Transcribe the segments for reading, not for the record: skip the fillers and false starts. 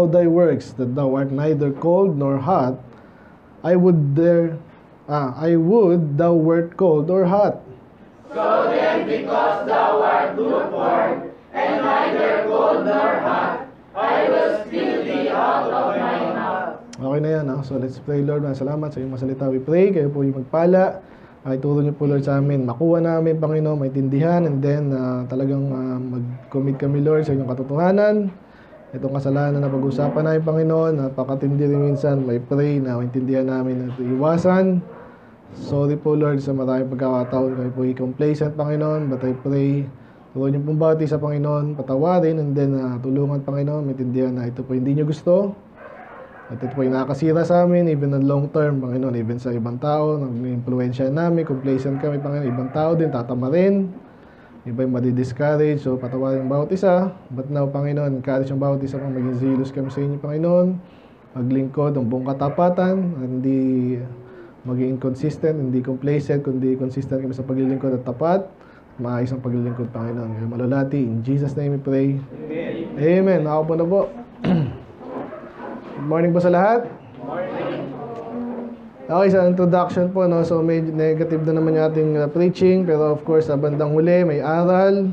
know thy works, that thou art neither cold nor hot. I would thou wert cold or hot. So then, because thou art lukewarm, and neither cold nor hot, I will spew thee out of my mouth. Okay na yan, so let's pray. Lord, salamat sa iyong masalita. We pray, kayo po yung magpala. Ay turo niyo po, Lord, sa amin. Makuha namin, Panginoon, maintindihan, and then talagang mag-commit kami, Lord, sa inyong katotohanan. Itong kasalanan na pag-usapan namin, Panginoon, napakatindi rin minsan. May pray na maintindihan namin at iwasan. Sorry po, Lord, sa maraming pagkakataon. Kayo po i-complacent, Panginoon, but I pray, turo niyo pong bawat isa, Panginoon, patawarin, and then tulungan, Panginoon, maintindihan na ito po hindi niyo gusto. At ito po yung nakakasira sa amin, even on long term, Panginoon, even sa ibang tao, nag-influensya namin, complacent kami, Panginoon, ibang tao din, tatama rin, iba yung madi-discourage, so patawarin yung bawat isa. But now, Panginoon, encourage yung bawat isa kung maging zealous kami sa inyo, Panginoon, maglingkod ng buong katapatan, hindi maging inconsistent, hindi complacent, kundi consistent kami sa paglilingkod at tapat, maayos ang paglilingkod, Panginoon. Kaya malulati, in Jesus' name we pray. Amen. Amen. Ako po na po. Good morning po sa lahat. Good morning. Okay, sa introduction po, no? So medyo negative na naman yung ating preaching, pero of course, sa bandang huli, may aral.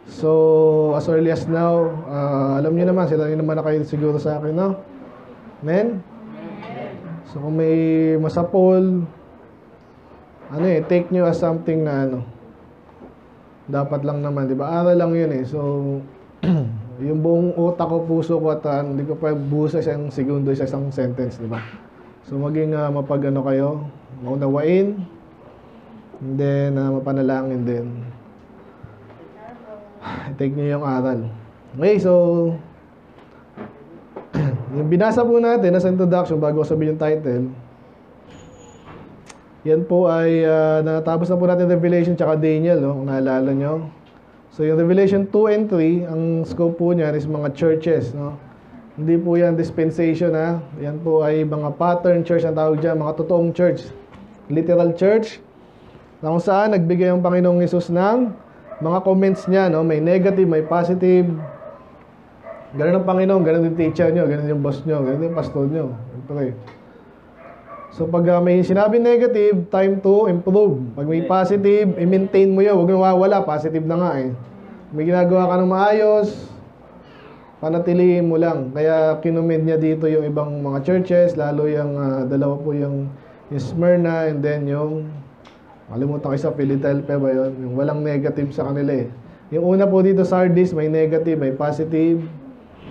So, as early as now, alam niyo naman, sila rin naman na kayo siguro sa akin, no? Amen? So, kung may masapol, take nyo as something na dapat lang naman, di ba? Aral lang yun eh. So, yung buong utak ko, puso ko at hindi ko pa busa sa isang segundo, sa isang sentence, di ba? So, maging mapag-ano kayo, maunawain, and then mapanalangin din. Take nyo yung aral. Okay, so, yung binasa po natin as introduction bago ko sabihin yung title, yan po ay natapos na po natin Revelation tsaka Daniel, kung naalala nyo. So yung Revelation 2 and 3, ang scope po niyan is mga churches, no? Hindi po yan dispensation, ha? Yan po ay mga pattern church ang tawag dyan, mga totoong church, literal church, na kung saan nagbigay ang Panginoong Hesus ng mga comments niya, no? May negative, may positive. Ganun ang Panginoon, ganun yung teacher nyo, ganun yung boss nyo, ganun yung pastor nyo. Okay. So pag may sinabi negative, time to improve. Pag may positive, i-maintain mo yun. Huwag nawawala, positive na nga eh. May ginagawa ka ng maayos, panatilihin mo lang. Kaya kinumed niya dito yung ibang mga churches, lalo yung dalawa po yung Smyrna, and then yung, malimutan ko isa, Philadelphia ba yun? Yung walang negative sa kanila eh. Yung una po dito, Sardis, may negative, may positive.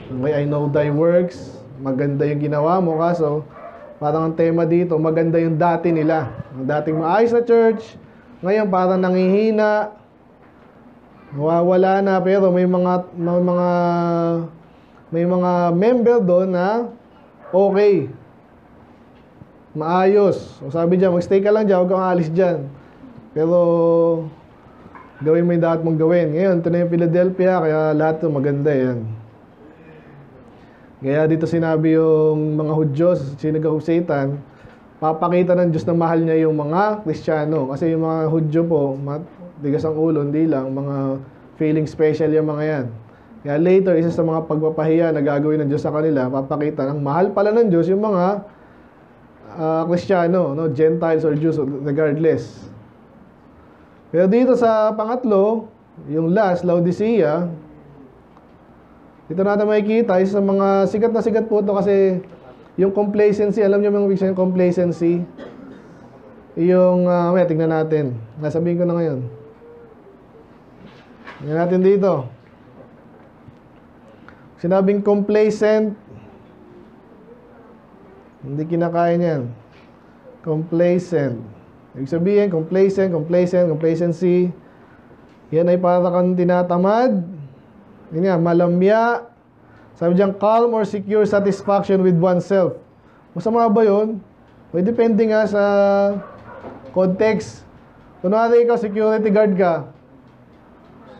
Okay, I know thy works. Maganda yung ginawa mo, kaso parang ang tema dito, maganda yung dati nila. Ang dating maayos na church, ngayon parang nangihina, nawawala na, pero may mga member doon na okay, maayos. So sabi diyan, magstay ka lang diyan, huwag kang alis diyan. Pero gawin mo yung dapat mong gawin. Ngayon, ito na yung Philadelphia, kaya lahat ito maganda yan. Kaya dito sinabi yung mga Hudyo, sinagaw Satan, papakita ng Diyos na mahal niya yung mga Kristiyano. Kasi yung mga Hudyo po, tigas ang ulo, hindi lang, mga feeling special yung mga yan. Kaya later, isa sa mga pagpapahiya na gagawin ng Diyos sa kanila, papakita ng mahal pala ng Diyos yung mga Kristiyano, no? Gentiles or Jews, regardless. Pero dito sa pangatlo, yung last, Laodicea, dito natin makikita, isa sa mga sikat po ito kasi yung complacency, alam niyo mga complacency, yung, tingnan natin. Nasabihin ko na ngayon. Tingnan natin dito. Sinabing complacent, hindi kinakain yan. Complacent. Ibig sabihin, complacency. Yan ay para kang tinatamad. Yun nga, malamya. Sabi diyan, calm or secure satisfaction with oneself. Masama ba yun? May depende nga sa context. Kunwari ikaw, security guard ka.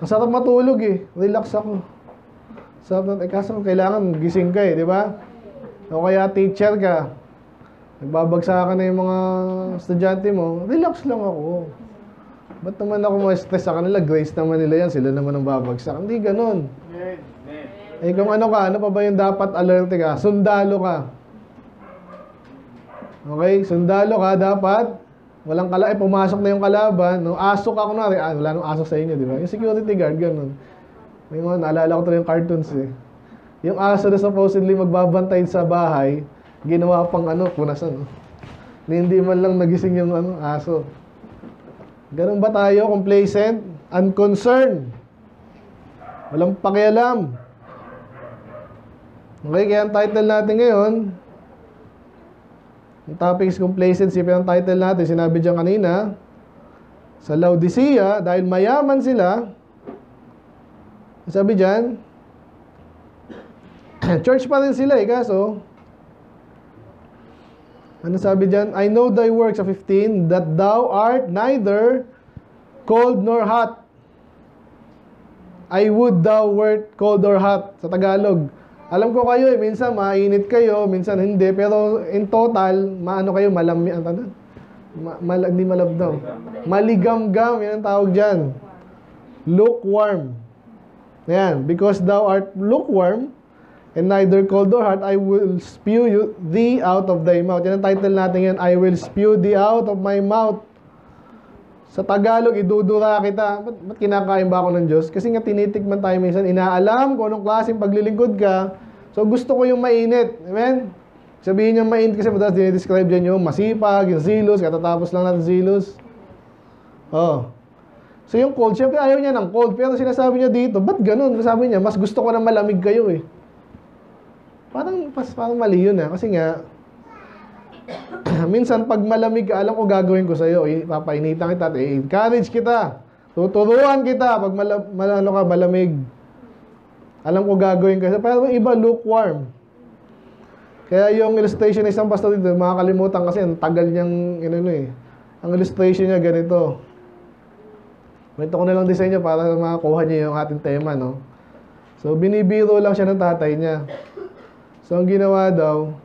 Masarap matulog eh. Relax ako. Kaso kailangan gising ka eh, di ba? O kaya teacher ka. Nagbabagsakan na yung mga estudyante mo. Relax lang ako. Ba't naman ako ma-stress sa kanila? Grace naman nila yan. Sila naman ang babagsak. Hindi ganun. Eh kung ano ka, ano pa ba yung dapat alerte ka? Sundalo ka. Okay, sundalo ka, dapat walang pumasok na yung kalaban, no? Aso ka kunwari, wala nang aso sa inyo, di ba? Yung security guard, ganun. May mga, naalala ko tuloy yung cartoons eh. Yung aso na supposedly magbabantay sa bahay, ginawa pang punasan, no? Hindi man lang nagising yung aso. Ganun ba tayo? Complacent? Unconcerned? Walang pakialam. Okay, kaya ang title natin ngayon, ang topic is complacency, pero ang title natin, sinabi dyan kanina, sa Laodicea, dahil mayaman sila, sabi dyan, church pa rin sila kaso, ano sabi dyan? I know thy works, sa 15, that thou art neither cold nor hot. I would thou wert cold or hot, sa Tagalog. Alam ko kayo minsan mainit kayo, minsan hindi, pero in total, kayo, hindi malabdaw. Maligamgam, yan ang tawag dyan. Lukewarm. Yan, because thou art lukewarm, and neither cold nor hot, I will spew thee out of thy mouth. Yan ang title natin yan, I will spew thee out of my mouth. Sa Tagalog, idudura kita. Ba't kinakain ba ako ng Diyos? Kasi nga tinitikman tayo minsan, inaalam kung anong klaseng paglilingkod ka. So gusto ko yung mainit. Amen? Sabihin niyo mainit kasi madalas dinidescribe dyan yung masipag, yung zealous, katatapos lang natin zealous. Oh. So yung cold, syempre ayaw niya ng cold. Pero sinasabi niya dito, ba't ganun? Sabi niya, mas gusto ko na malamig kayo eh. Parang mali yun Kasi nga, minsan pag malamig ka, alam ko gagawin ko sa'yo. Papainitan kita, encourage kita. Tuturuan kita pag malamig. Alam ko gagawin ko. Pero iba, lukewarm. Kaya yung illustration ng isang pastor dito, makakalimutan kasi ang tagal niyang, ang illustration niya ganito. Kwento ko na lang din sa inyo para makakuha niyo yung ating tema, no? So, binibiro lang siya ng tatay niya. So, ang ginawa daw,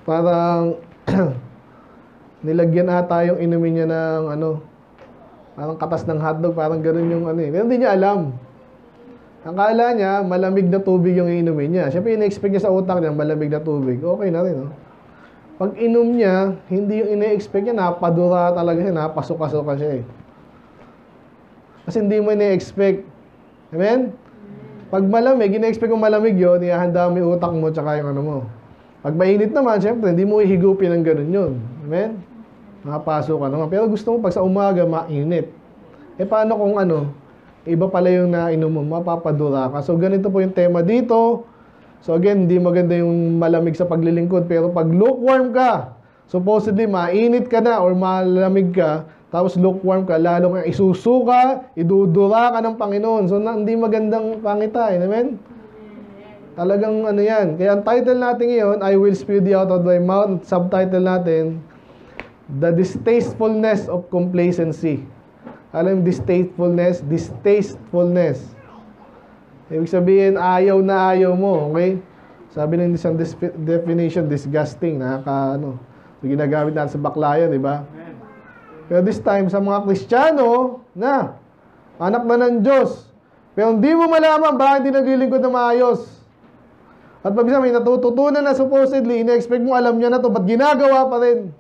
parang nilagyan ata yung inumin niya ng parang katas ng hotdog, parang gano'n yung Pero hindi niya alam. Ang kala niya, malamig na tubig yung inumin niya. Siyempre, ina-expect niya sa utak niya, malamig na tubig. Okay na rin, no? Pag inom niya, hindi yung ina-expect niya, napadura talaga siya, napasuka-suka siya Kasi hindi mo ina-expect. Amen? Pag malamig, ina-expect mo malamig yun, ihahanda mo yung utak mo, tsaka yung mo. Pag mainit naman, siyempre, hindi mo ihigupin ng ganun yun. Amen? Nakapasok ka naman. Pero gusto mo, pag sa umaga, mainit. Paano kung iba pala yung nainom mo, mapapadura ka. So, ganito po yung tema dito. So, again, hindi maganda yung malamig sa paglilingkod. Pero pag lukewarm ka, supposedly, mainit ka na or malamig ka, tapos lukewarm ka, lalo kang isusuka, idudura ka ng Panginoon. So, hindi magandang pangitain. Amen? Talagang yan. Kaya ang title natin ngayon, I will spew thee out of thy mouth. Subtitle natin, The Distastefulness of Complacency. Alam, distastefulness? Distastefulness. Ibig sabihin, ayaw na ayaw mo, okay? Sabi ng isang definition, disgusting, So, ginagamit natin sa baklayan, di ba? Pero this time, sa mga Kristiyano, anak na ng Diyos. Pero hindi mo malaman, bakit hindi naglilingkod na maayos. At pag may natututunan na supposedly, ina-expect mo, alam niya na to, ba't ginagawa pa rin?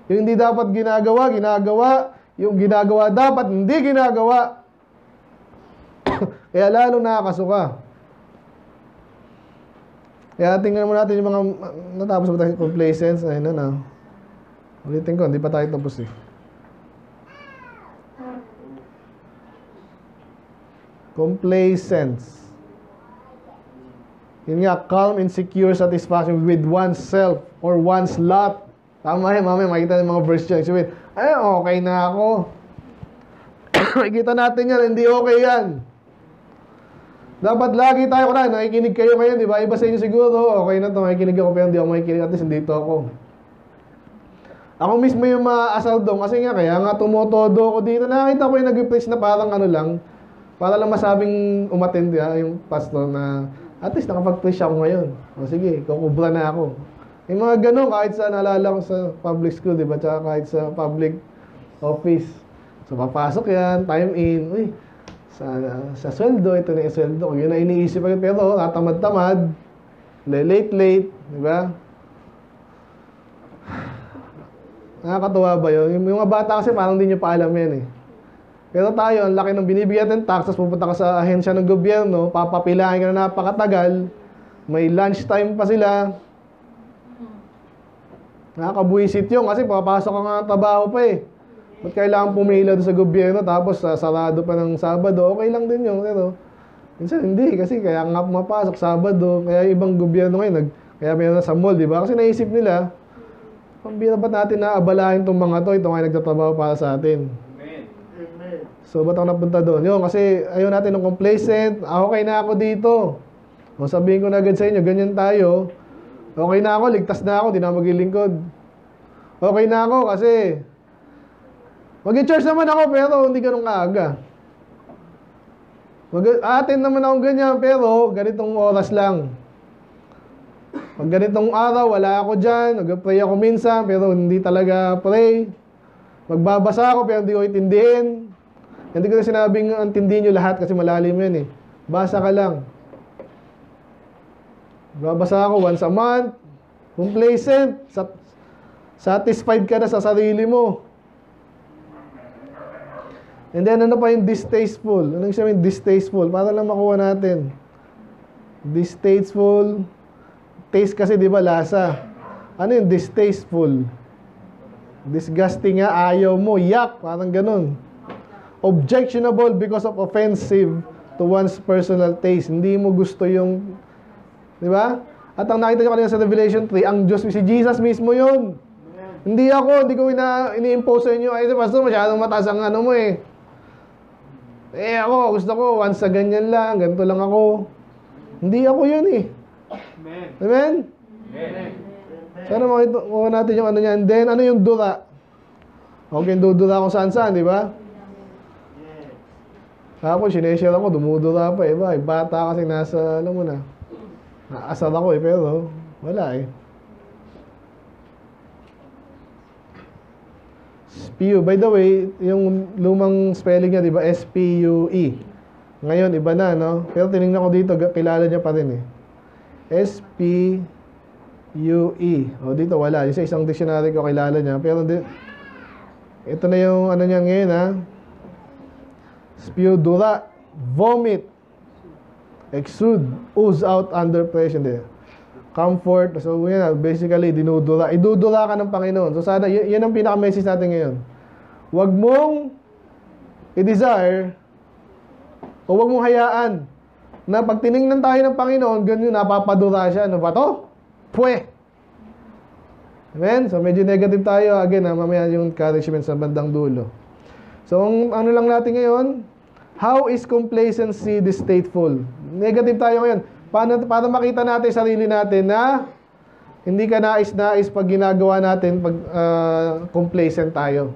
Yung hindi dapat ginagawa, ginagawa. Yung ginagawa dapat, hindi ginagawa. Kaya lalo nakakasuka. Kaya tingnan mo natin yung mga natapos mo tayo complacence. Ayun na. Ulitin ko, hindi pa tayo tapos Complacence. Yun nga, calm and secure satisfaction with oneself or one's lot. Tama yan, mamaya makikita ng mga verse dyan. Sabihin, okay na ako. Makikita natin yan, hindi okay yan. Dapat lagi tayo nakikinig kayo ngayon, di ba? Iba sa inyo siguro, okay na to, makikinig ako, pero hindi ako makikinig, at least hindi to ako. Ako mismo yung maasal doon, kasi nga, kaya nga tumotodo ko dito. Nakita ko yung nag-preach na parang lang, para lang masabing umattend yung pastor na, at least nakapag-preach ako ngayon. O sige, kukubra na ako. Yung mga ganun, kahit sa naalala ko sa public school, di ba? Tsaka kahit sa public office. So, papasok yan, time in. Uy, sa sweldo, ito na yung sweldo ko. Yun na iniisip agad, pero tatamad-tamad, late, di ba? Nakakatuwa ba yun? Yung mga bata kasi parang hindi nyo pa alam yan eh. Pero tayo, ang laki ng binibigyan natin tax, tapos pupunta ka sa ahensya ng gobyerno, papapilahin ka na napakatagal, may lunch time pa sila. Nakakabuisit yun kasi papasok ka nga ng trabaho pa eh. Ba't kailangan pumila doon sa gobyerno tapos sarado pa ng Sabado? Okay lang din yun. Pero minsan hindi kasi kaya nga pumapasok Sabado. Kaya ibang gobyerno ngayon, kaya meron na sa mall, di ba? Kasi naisip nila, pambira ba't natin na abalahin itong mga to? Ito nga nagtatrabaho para sa atin. Amen. So, ba't ako napunta doon? Yun, kasi ayaw natin ng complacent. Okay na ako dito. O sabihin ko na agad sa inyo, ganyan tayo. Okay na ako, ligtas na ako, di na maglilingkod. Okay na ako kasi mag-church naman ako pero hindi ganun kaaga. Atin naman ako ganyan pero ganitong oras lang. Pag ganitong araw, wala ako dyan. Mag-pray ako minsan pero hindi talaga pray. Magbabasa ako pero hindi ko itindihin. Hindi ko na sinabing intindihin nyo lahat kasi malalim yan eh. Basa ka lang. Babasa ako once a month. Complacent. Satisfied ka na sa sarili mo. And then ano pa yung distasteful? Anong sabihin distasteful? Para lang makuha natin. Distasteful. Taste kasi di ba lasa? Ano yung distasteful? Disgusting nga, ayaw mo, yak, parang ganun. Objectionable because of offensive to one's personal taste. Hindi mo gusto yung, di ba? At ang nakita nyo kanina sa Revelation 3, ang Diyos, si Jesus mismo yun. Hindi ako, hindi ko ini-impose sa inyo. Ay, pastor, masyadong mataas ang ano mo eh. Ako, gusto ko, once sa ganyan lang, ganito lang ako. Hindi ako yun eh. Amen. Amen? Amen. Sana makita natin yung ano niyan. Then, ano yung dura? Okay, dudura kung saan-saan, di ba? Tapos, sineshare ako, dumudura pa, iba. Bata kasi nasa, alam mo na, naasar ako eh, pero wala eh. SPU. By the way, yung lumang spelling niya, di ba? S-P-U-E. Ngayon, iba na, no? Pero tinignan ko dito, kilala niya pa rin eh. S-P-U-E. O, dito wala. Yung sa isang dictionary ko, kilala niya. Pero ito na yung ano niyan ngayon, ha? Spew, dura, vomit, exude, ooze out under pressure. Hindi. Comfort. So, yan, basically, dinudura. Idudura ka ng Panginoon. So, sana, yan ang pinaka-message natin ngayon. Huwag mong i-desire o huwag mong hayaan na pag tinignan tayo ng Panginoon, ganyan, napapadura siya. Ano ba to? Pwe! Amen? So, medyo negative tayo. Again, mamaya yung encouragement sa bandang dulo. So, ano lang natin ngayon? How is complacency distasteful? Negative tayo ngayon. Para makita natin sarili natin na hindi ka nais-nais pag ginagawa natin pag complacent tayo.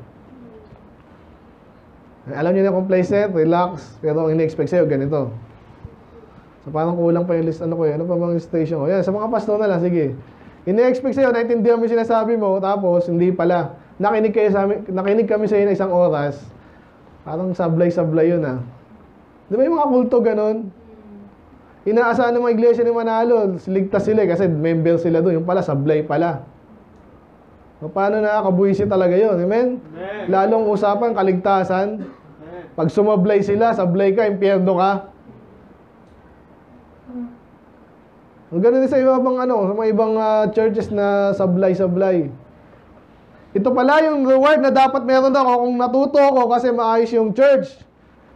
Alam niyo na complacent, relax, pero ang ini-expect sa'yo, ganito. So, parang kulang pa yung list, ano pa bang station ko? Yan, sa mga pastor na lang, sige. Ini-expect sa'yo, naintindihan mo yung sinasabi mo, tapos hindi pala. Nakinig kami sa'yo na isang oras, parang sablay-sablay yun ah. Di ba yung mga kulto ganun? Inaasahan ng mga iglesia ni Manalo, ligtas sila kasi member sila doon. Yung pala, sablay pala. So, paano nakakabuisit talaga yun? Amen? Amen. Lalong usapan, kaligtasan. Amen. Pag sumablay sila, sablay ka, impyerno ka. Ganun din sa iba bang sa mga ibang churches na sablay-sablay. Ito pala yung reward na dapat meron ako kung natuto ako kasi maayos yung church.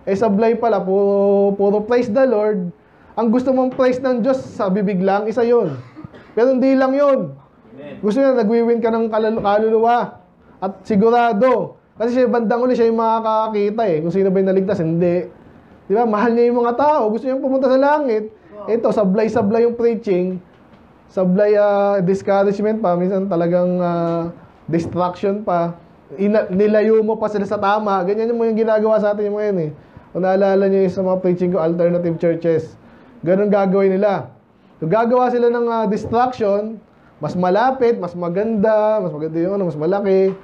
Sablay pala, puro praise the Lord. Ang gusto mong praise ng Diyos sa bibig lang, isa yun. Pero hindi lang yun. Gusto niya, nagwiwin ka ng kaluluwa. At sigurado. Kasi siya bandang uli, siya yung makakakita eh. Kung sino ba yung naligtas, hindi. Di ba? Mahal niya yung mga tao. Gusto niya pumunta sa langit. Ito, sablay-sablay yung preaching. Sablay discouragement pa. Minsan talagang distraction pa. Nilayo mo pa sila sa tama. Ganyan mo yung ginagawa sa atin yung ngayon eh. Kung naalala niyo yung sa mga preaching ko, alternative churches. Ganun gagawin nila. So, gagawa sila ng distraction, mas malapit, mas maganda yung mas malaki.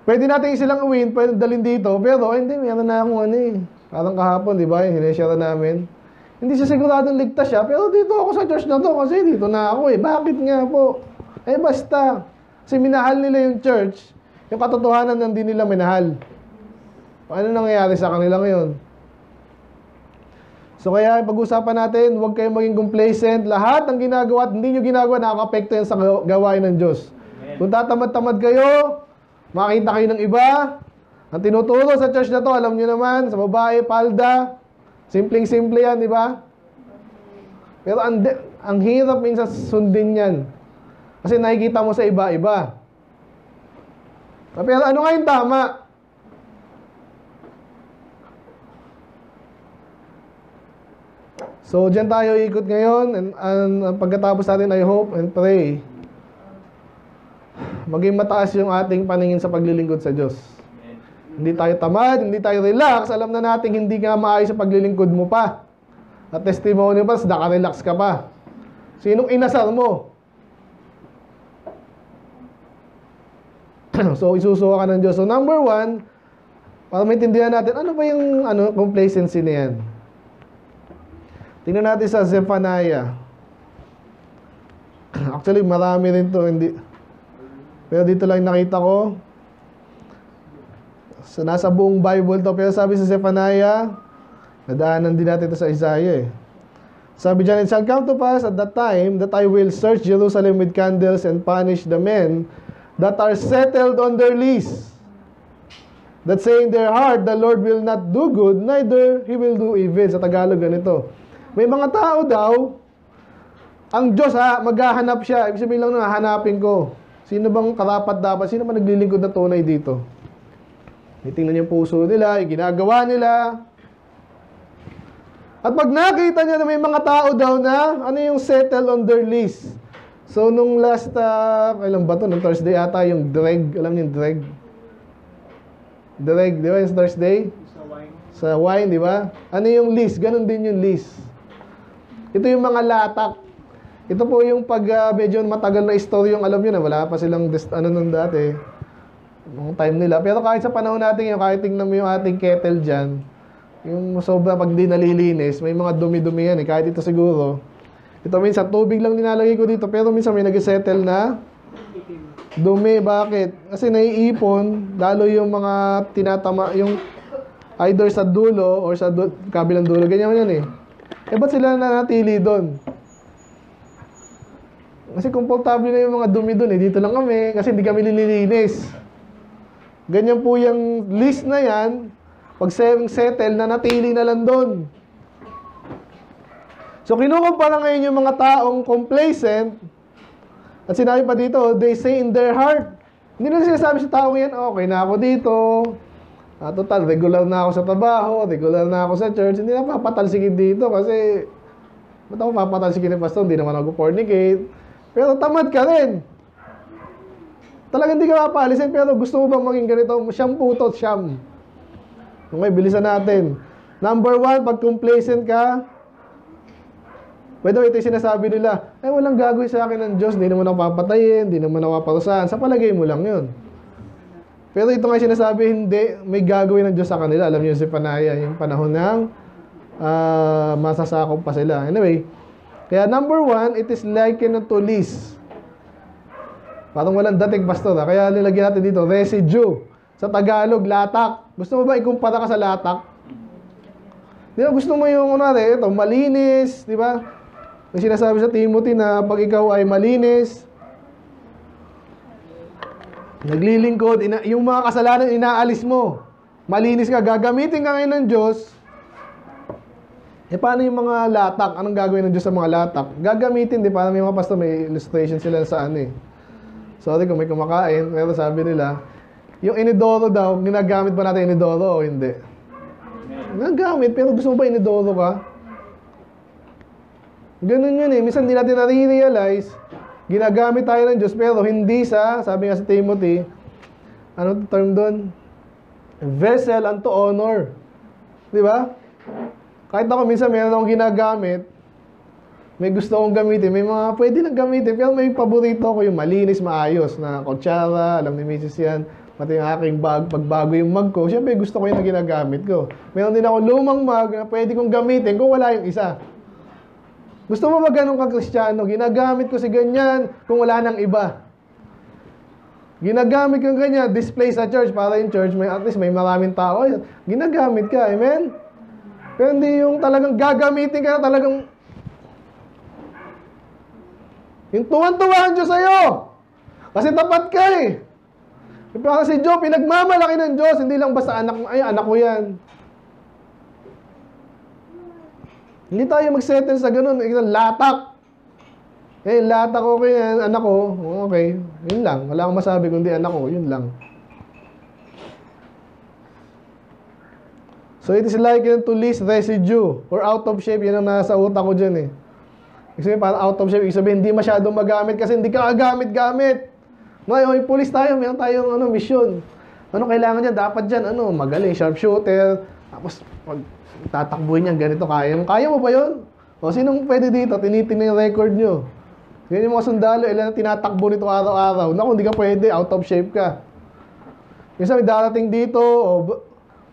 Pwede natin silang uwin, pwede dalhin dito, pero hindi, meron na akong Parang kahapon, di ba? Yung sineshare namin. Hindi siya siguradong ligtas siya, pero dito ako sa church na to kasi dito na ako eh. Bakit nga po? Eh basta. Kasi minahal nila yung church, yung katotohanan ng hindi nila minahal. Paano nangyayari sa kanila ngayon? So kaya pag-usapan natin, huwag kayong maging complacent. Lahat ng ginagawa at hindi nyo ginagawa, nakaka-apekto yan sa gawain ng Diyos. Kung tatamad-tamad kayo, makakita kayo ng iba. Ang tinuturo sa church na to, alam nyo naman, sa babae, palda. Simpleng-simple yan, di ba? Pero ang hirap minsan sundin yan. Kasi nakikita mo sa iba-iba. Pero ano nga yung tama? So, dyan tayo ikot ngayon. And pagkatapos natin, I hope and pray, maging mataas yung ating paningin sa paglilingkod sa Diyos. Hindi tayo tamad, hindi tayo relax. Alam na natin hindi nga maayos sa paglilingkod mo pa. At testimony pa, naka-relax ka pa. Sinong inasal mo? So, isusuwa ka ng Diyos. So, number 1, para maintindihan natin, ano ba yung complacency na yan? Tingnan natin sa Zephaniah. Actually, marami rin to. Hindi. Pero dito lang nakita ko. So, nasa buong Bible to. Pero sabi sa Zephaniah, nadaanan din natin ito sa Isaiah eh. Sabi dyan, it shall come to pass at that time that I will search Jerusalem with candles and punish the men that are settled on their lease. That say in their heart, the Lord will not do good, neither He will do evil. Sa Tagalog, ganito. May mga tao daw, ang Diyos maghahanap siya. Ibig sabihin lang na hahanapin ko. Sino bang karapat dapat? Sino ba naglilingkod na tunay dito? Itingnan yung puso nila, yung ginagawa nila. At pag nakita niya na may mga tao daw na, ano yung settle on their lease? So, nung last, kailan ba to? Nung Thursday ata, yung dreg. Alam niyo yung dreg? Dreg, di ba? Yung Thursday? Sa wine, di ba? Ano yung lease? Ganon din yung lease. Ito yung mga latak. Ito po yung pag medyo matagal na story yung alam nyo na wala pa silang nung dati. Nung time nila. Pero kahit sa panahon natin yung kahit tingnan mo yung ating kettle dyan, yung sobra pag di nalilinis, may mga dumi-dumi yan eh. Kahit ito siguro. Ito minsan tubig lang nilalagay ko dito pero minsan may nag-settle na dumi. Bakit? Kasi naiipon lalo yung mga tinatama, yung either sa dulo or sa kabilang dulo. Ganyan yan eh. Eh, ba't sila nanatili doon? Kasi komportable na yung mga dumi doon eh. Dito lang kami kasi hindi kami nililinis. Ganyan po yung list na yan. Pag settle, nanatili na lang doon. So, kinukumpara ngayon yung mga taong complacent. At sinabi pa dito, they say in their heart. Hindi na sinasabi sa taong yan, okay na ako dito. Total, regular na ako sa trabaho, regular na ako sa church. Hindi na papatalsikin dito kasi ba't ako papatalsikin ni pastor? Hindi naman ako fornicate. Pero tamad ka rin. Talagang hindi ka mapalisin pero gusto mo bang maging ganito? Siyam putot, siyam. Okay, bilisan natin. Number 1, pag complacent ka, pwede ito yung sinasabi nila, walang gagawin sa akin ng Diyos, hindi naman ako papatayin, hindi naman ako paparusahan. Sa palagay mo lang yun. Pero ito nga sinasabi, hindi, may gagawin ng Diyos sa kanila. Alam niyo yung Zephaniah, yung panahon ng masasakop pa sila. Anyway, kaya number 1, it is likened to lease. Parang walang dating pastor. Kaya nilagyan natin dito, residue. Sa Tagalog, latak. Gusto mo ba ikumpara ka sa latak? Di ba, gusto mo yung, ito, malinis, di ba? Yung sinasabi sa Timothy na pag ikaw ay malinis, naglilingkod, yung mga kasalanan inaalis mo. Malinis ka, gagamitin ka ngayon ng Diyos. Paano yung mga latak? Anong gagawin ng Diyos sa mga latak? Gagamitin, di ba? May mga pastor, may illustration sila sa Sorry kung may kumakain, pero sabi nila, yung inidoro daw, ginagamit ba natin inidoro o hindi? Ginagamit, pero gusto mo ba inidoro ka? Ganun yun eh. Minsan hindi natin nare-realize, ginagamit tayo ng Diyos, pero hindi sabi nga sa Timothy, ano term doon? Vessel unto honor. Di ba? Kahit ako minsan meron akong ginagamit, may gusto akong gamitin, may mga pwede nang gamitin, pero may paborito ko yung malinis, maayos na kutsara, alam ni Mrs. yan. Pati yung aking bag, pagbago yung mug ko, syempre gusto ko yung na ginagamit ko. Meron din ako lumang mug na pwede kong gamitin kung wala yung isa. Gusto mo ba ganun ka Kristiyano? Ginagamit ko si ganyan kung wala nang iba. Ginagamit ko ganyan, display sa church para yung church, may, at least may maraming tao. Ginagamit ka, amen? Pero hindi yung talagang gagamitin ka, talagang yung tuwan-tuwa ang Diyos sa'yo. Kasi tapat ka eh. Pero si Job, pinagmamalaki ng Diyos, hindi lang basta anak mo, ay anak ko yan. Hindi tayo mag-settle sa ganun, latak. Latak ko kaya anak ko, okay, yun lang. Wala akong masabi kundi anak ko, yun lang. So it is like to least residue or out of shape, yan ang nasa utak ko dyan eh. Ibig sabihin, parang out of shape, ibig sabihin, hindi masyadong magamit kasi hindi ka gamit-gamit. May police tayo, mayroon tayong mission. Ano kailangan dyan? Dapat dyan, magaling, sharpshooter. Tapos, pag tatakbuhin niyan, ganito, kaya mo ba yun? O, sinong pwede dito? Tinitingnan yung record nyo. Ganyan yung mga sundalo, ilan na tinatakbo nito araw-araw. Naku, hindi ka pwede, out of shape ka. Minsan, may darating dito,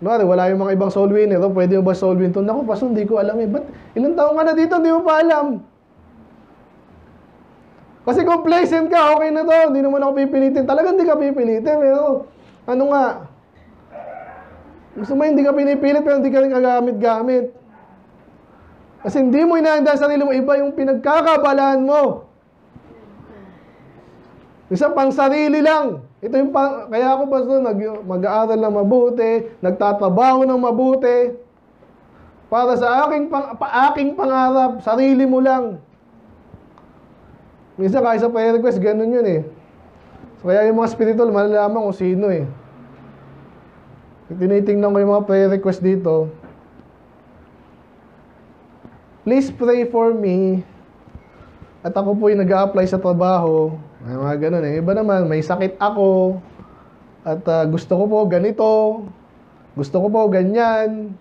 wala yung mga ibang soul winner, pwede mo ba soul win to? Naku, paso, hindi ko alam eh. Ba't ilang taong ka na dito, hindi mo pa alam? Kasi complacent ka, okay na to. Hindi naman ako pipilitin. Talagang hindi ka pipilitin. Pero, gusto mo hindi ka pinipilit pero hindi ka rin kagamit-gamit. Kasi hindi mo inaanda sa sarili mo. Iba yung pinagkakabalaan mo. Isa pang sarili lang. Ito yung kaya ako mag-aaral ng mabuti, nagtatrabaho ng mabuti. Para sa aking pangarap, sarili mo lang. Minsan kahit sa prayer request, ganun yun eh. So, kaya yung mga spiritual, malalaman kung sino eh. Tinitingnan ko yung mga prayer request dito. Please pray for me. At ako po yung nag-a-apply sa trabaho. Ay, mga ganun eh. Iba naman, may sakit ako. At gusto ko po ganito. Gusto ko po ganyan.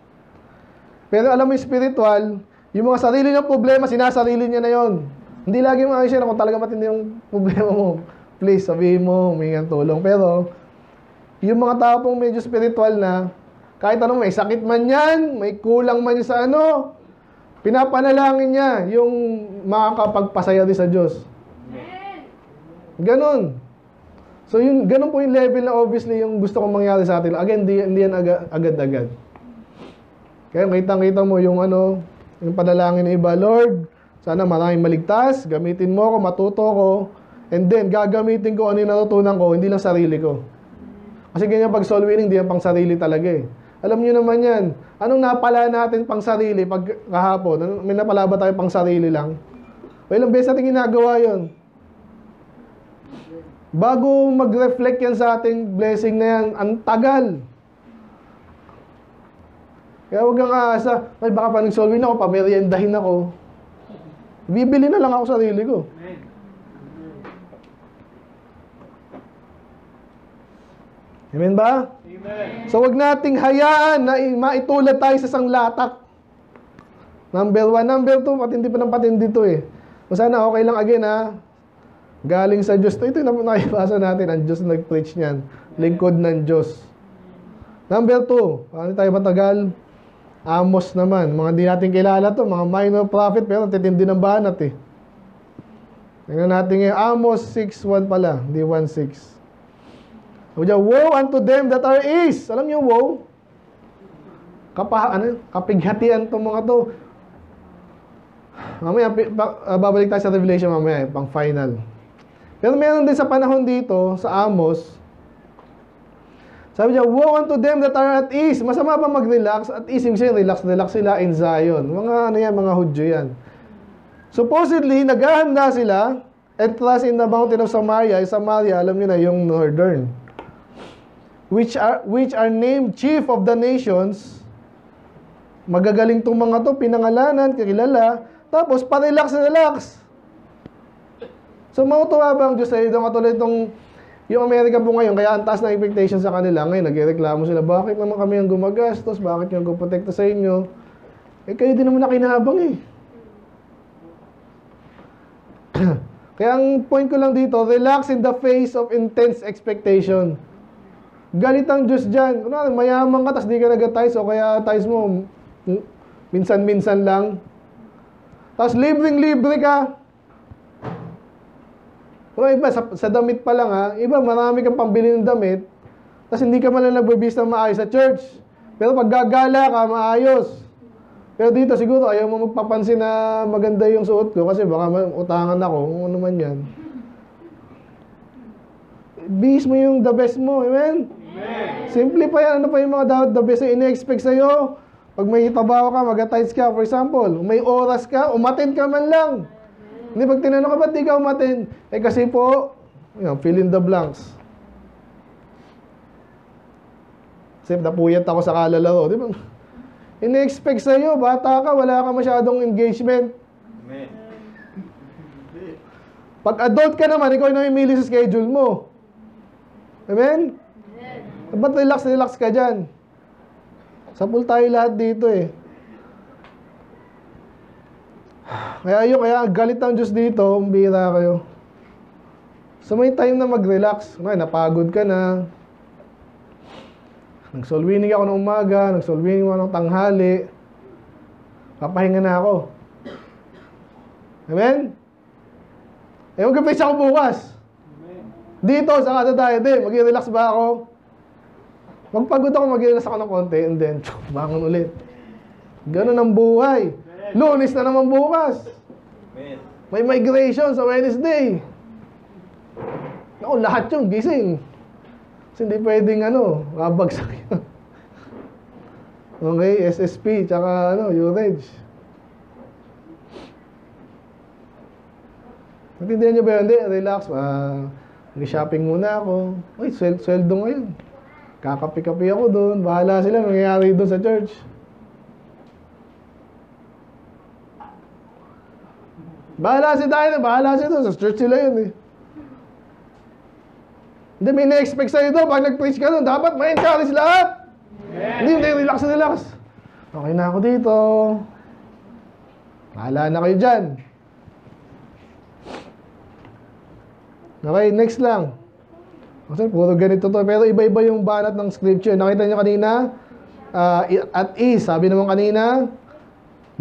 Pero alam mo yung spiritual, yung mga sarili ng problema, sinasarili niya na yon. Hindi lagi mo ayos yan kung talaga matindi yung problema mo. Please, sabihin mo, humingi ng tulong. Pero, yung mga tao pong medyo spiritual na, kahit may sakit man yan, may kulang man yan sa pinapanalangin niya yung makakapagpasaya din sa Diyos. Ganon. So, ganon po yung level na obviously yung gusto kong mangyari sa atin. Again, hindi yan agad-agad. Kaya kitang-kita mo yung yung panalangin ng iba, Lord, sana maraming maligtas, gamitin mo ako, matuto ko, and then gagamitin ko ano yung natutunan ko, hindi lang sarili ko. Kasi ganyan pag soul winning, hindi yan pang sarili talaga eh. Alam niyo naman yan. Anong napala natin pang sarili pag kahapon? May napala ba tayo pang sarili lang? O ilang beses natin ginagawa yun? Bago mag-reflect yan sa ating blessing na yan, ang tagal. Kaya huwag kang aasa, ay baka pa nag-soul win ako, pameriendahin ako. Bibili na lang ako sa sarili ko. Amen ba? Amen. So wag nating hayaan na maitulad tayo sa isang latak. Number 1, number 2, patindi pa ng patindi to eh. O sana okay lang again ha. Galing sa Diyos. Ito yung nakibasa natin. Ang Diyos nag-preach niyan. Lingkod ng Diyos. Number 2, paano tayo matagal? Amos naman. Mga di natin kilala to. Mga minor prophet pero titindi ng banat eh. Tingnan natin ngayon. Amos 6:1 pala. Hindi 1:6. Woe unto them that are is. Alam niyo woe? Kapighatian itong mga to. Mamaya, babalik tayo sa Revelation mamaya, pang final. Pero meron din sa panahon dito, sa Amos, sabi niya, woe unto them that are at ease. Masama ba mag-relax? At ease, yung relax sila in Zion. Mga Hudyo yan. Supposedly, naghahanda sila, and plus in the mountain of Samaria, alam niyo na, yung northern, which are named chief of the nations. Magagaling tong mga to, pinangalanan, kakilala, tapos pa-relax. So mautuwa ba ang Diyos sa iyo? Katulad itong yung Amerika po ngayon, kaya ang taas na expectation sa kanila. Ngayon, nagreklamo sila, bakit naman kami ang gumagastos? Bakit yung guprotekta sa inyo? Kayo din naman nakinabang eh. Kaya ang point ko lang dito, relax in the face of intense expectation. Galit ang Diyos dyan. Kunwari, mayaman ka, tas di ka nag-tithes, o kaya tithes mo, minsan-minsan lang. Tapos libreng-libre ka. Pero iba, sa damit pa lang ha, iba, marami kang pambili ng damit, tapos hindi ka man lang nagbibis ng maayos sa church. Pero pag gagala ka, maayos. Pero dito siguro, ayaw mo magpapansin na maganda yung suot ko, kasi baka utangan ako, kung ano man yan. Bihis mo yung the best mo, amen? Simple pa yan. Ano pa yung mga dapat the best na ina-expect sa'yo? Pag may trabaho ka, mag-tithes ka, for example, may oras ka, umattend ka man lang. Hindi, pag tinanong ka, ba't di ka umattend? Eh kasi po, fill in the blanks. Kasi napuyat ako sa kalalaro, di ba? Ina-expect sa'yo, bata ka, wala ka masyadong engagement. Pag adult ka naman, ikaw yung namimili sa schedule mo. Amen? Ba't relax ka dyan? Sapul tayo lahat dito eh. Kaya galit ng Diyos dito, umbira kayo. So may time na mag-relax. Napagod ka na. Nag-soul winning ako ng umaga, nag-soul winning ako ng tanghali. Papahinga na ako. Amen? Eh, mag-face ako bukas. Dito, sa kada tayo, mag-relax ba ako? Magpagod ako, mag-relax ako ng konti, and then, bangon ulit. Ganun ang buhay. Lunes na naman bukas. May migration sa Wednesday. Naku, lahat yung gising. Kasi hindi pwedeng, babagsak yun. Okay, SSP, tsaka, Urage. Natindihan nyo ba yun? Hindi, relax. Nag-shopping muna ako. Uy, sweldo ngayon. Kakapi-kapi ako doon. Bahala sila, nangyayari doon sa church. Bahala si tayo, bahala si doon. Sa church sila yun eh. Hindi, may na-expect sa'yo doon. Pag nag-preach ka doon, dapat ma-encourage lahat. Hindi, relax. Okay na ako dito. Bahala na kayo dyan. Okay, next lang. Kasi puro ganito to. Pero iba-iba yung banat ng scripture. Nakita nyo kanina? At ease. Sabi naman kanina,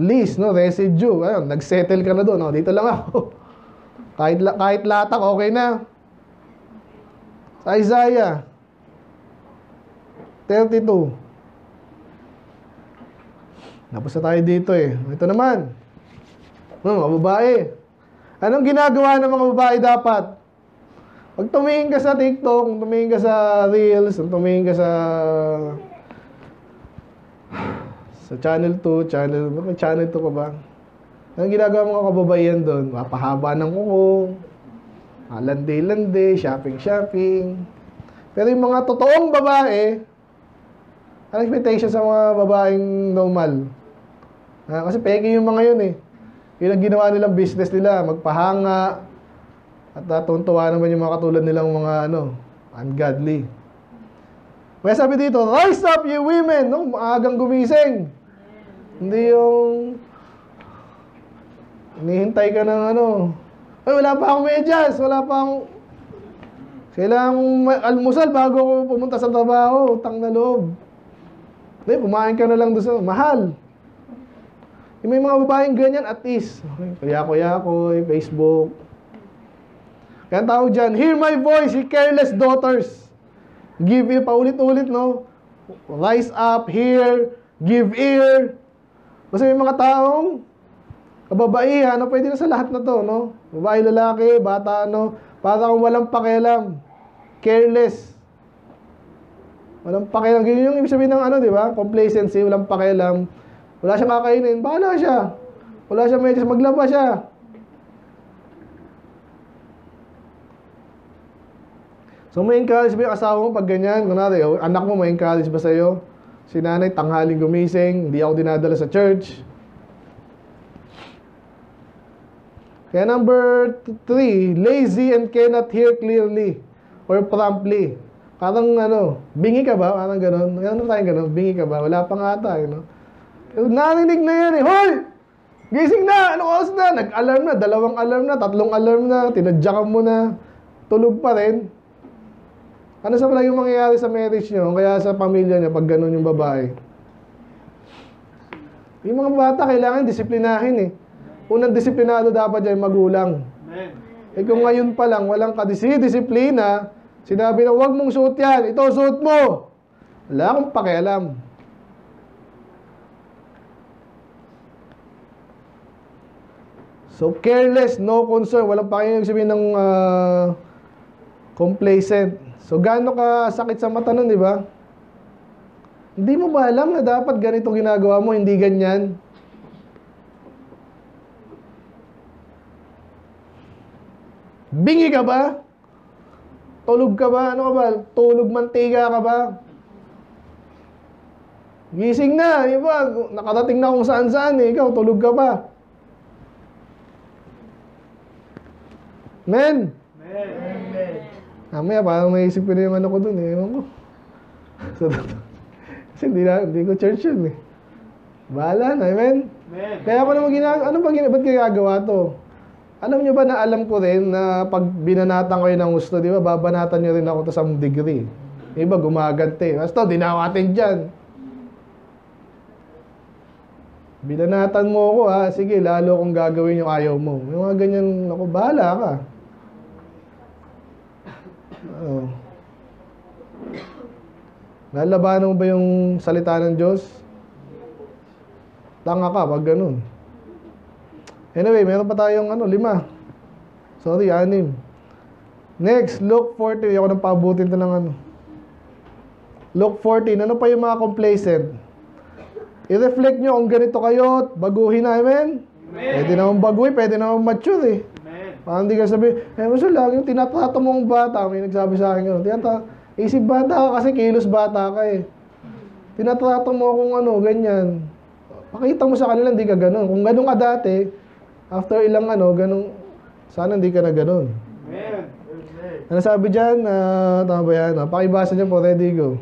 least, residue. Ayun, nag-settle ka na doon. Dito lang ako. kahit latak, okay na. Sa Isaiah 32. Tapos na tayo dito eh. Ito naman. Mga babae. Anong ginagawa ng mga babae dapat? Pag tumingin ka sa TikTok, tumingin ka sa Reels, tumingin ka sa Channel 2, Channel 2 ka ba? Anong ginagawa mga kababaihan doon? Mapahaba ng kuko, landi-landi, shopping. Pero yung mga totoong babae, ang expectation sa mga babaeng normal. Kasi peke yung mga yun eh. Yun ang ginawa nilang business nila, magpahanga. At natuntuwa naman yung mga katulad nilang mga ungodly. Kaya sabi dito, rise up you women, maagang gumising. Hindi yung hinihintay ka ng ay wala pa akong medyas, wala pa akong kailangan almusal bago ako pumunta sa trabaho, utang na loob. Hindi, kumain ka na lang doon sa mahal. Yung may mga babaeng ganyan at least. Yako-yako, Facebook. Kaya tawag dyan, hear my voice, ye careless daughters. Give ear, paulit-ulit, Rise up, hear, give ear. Kasi may mga taong kababaihan, pwede na sa lahat na to, Babae, lalaki, bata, para kung walang pakialam. Careless. Walang pakialam. Ganyan yung ibig sabihin ng di ba? Complacency, walang pakialam. Wala siyang kakainin, bahala siya. Wala siyang medyas, maglaba siya. So, may encourage ba yung asawa mo pag ganyan? Kunwari, anak mo, may encourage ba sa'yo? Si nanay, tanghaling gumising, hindi ako dinadala sa church. Kaya number 3, lazy and cannot hear clearly or promptly. Parang bingi ka ba? Parang gano'n. Ano tayong gano'n? Bingi ka ba? Wala pa nga tayo, Narinig na yan eh. Hoy! Gising na! Ano oras na? Nag-alarm na, 2 alarm na, 3 alarm na, tinadyakan mo na, tulog pa rin. Ano sa pala yung mangyayari sa marriage nyo, kaya sa pamilya nyo, pag ganun yung babae? Yung mga bata, kailangan disiplinahin eh. Unang disiplinado dapat dyan, magulang. Eh kung ngayon pa lang, walang disiplina, sinabi na, huwag mong suot yan, ito suot mo. Wala akong pakialam. So, careless, no concern. Walang pakialam sabihin ng complacent. So, gaano ka sakit sa mata nun, di ba? Hindi mo ba alam na dapat ganito ginagawa mo, hindi ganyan? Bingi ka ba? Tulog ka ba? Ano ka ba? Tulog mantiga ka ba? Gising na, di ba? Nakarating na kung saan-saan eh. Ikaw, tulog ka ba? Men! Mamaya, parang naisip ko na yung ano ko dun eh. Ewan ko. So, kasi hindi ko church yun eh. Bahala na, amen? Kaya ako naman ginagawa, ba't ginagawa to? Alam nyo ba na alam ko rin na pag binanatan kayo ng gusto, di ba, babanatan nyo rin ako to some degree. Iba, gumagante. Basta, dinawatin dyan. Binanatan mo ako ha, sige, lalo kung gagawin yung ayaw mo. Yung mga ganyan, ako, bahala ka. Lalabanan mo ba yung salita ng Diyos? Tanga ka pag ganun. Anyway, meron pa tayong 5. Sorry, 6. Next, Luke 14. Ako nang pabutin ito ng Luke 14. Ano pa yung mga complacent? I-reflect nyo kung ganito kayo, baguhin na, amen? Pwede naman baguhin, pwede naman mature eh. Parang hindi ka sabi, so laging tinatrato mong bata. May nagsabi sa akin gano'n. Isip bata ka kasi kilos bata ka eh. Tinatrato mo kung ganyan. Pakita mo sa kanila, hindi ka gano'n. Kung gano'n ka dati, after ilang gano'n, sana hindi ka na gano'n. Ano sabi dyan? Tama ba yan? Pakibasa dyan po, ready, go.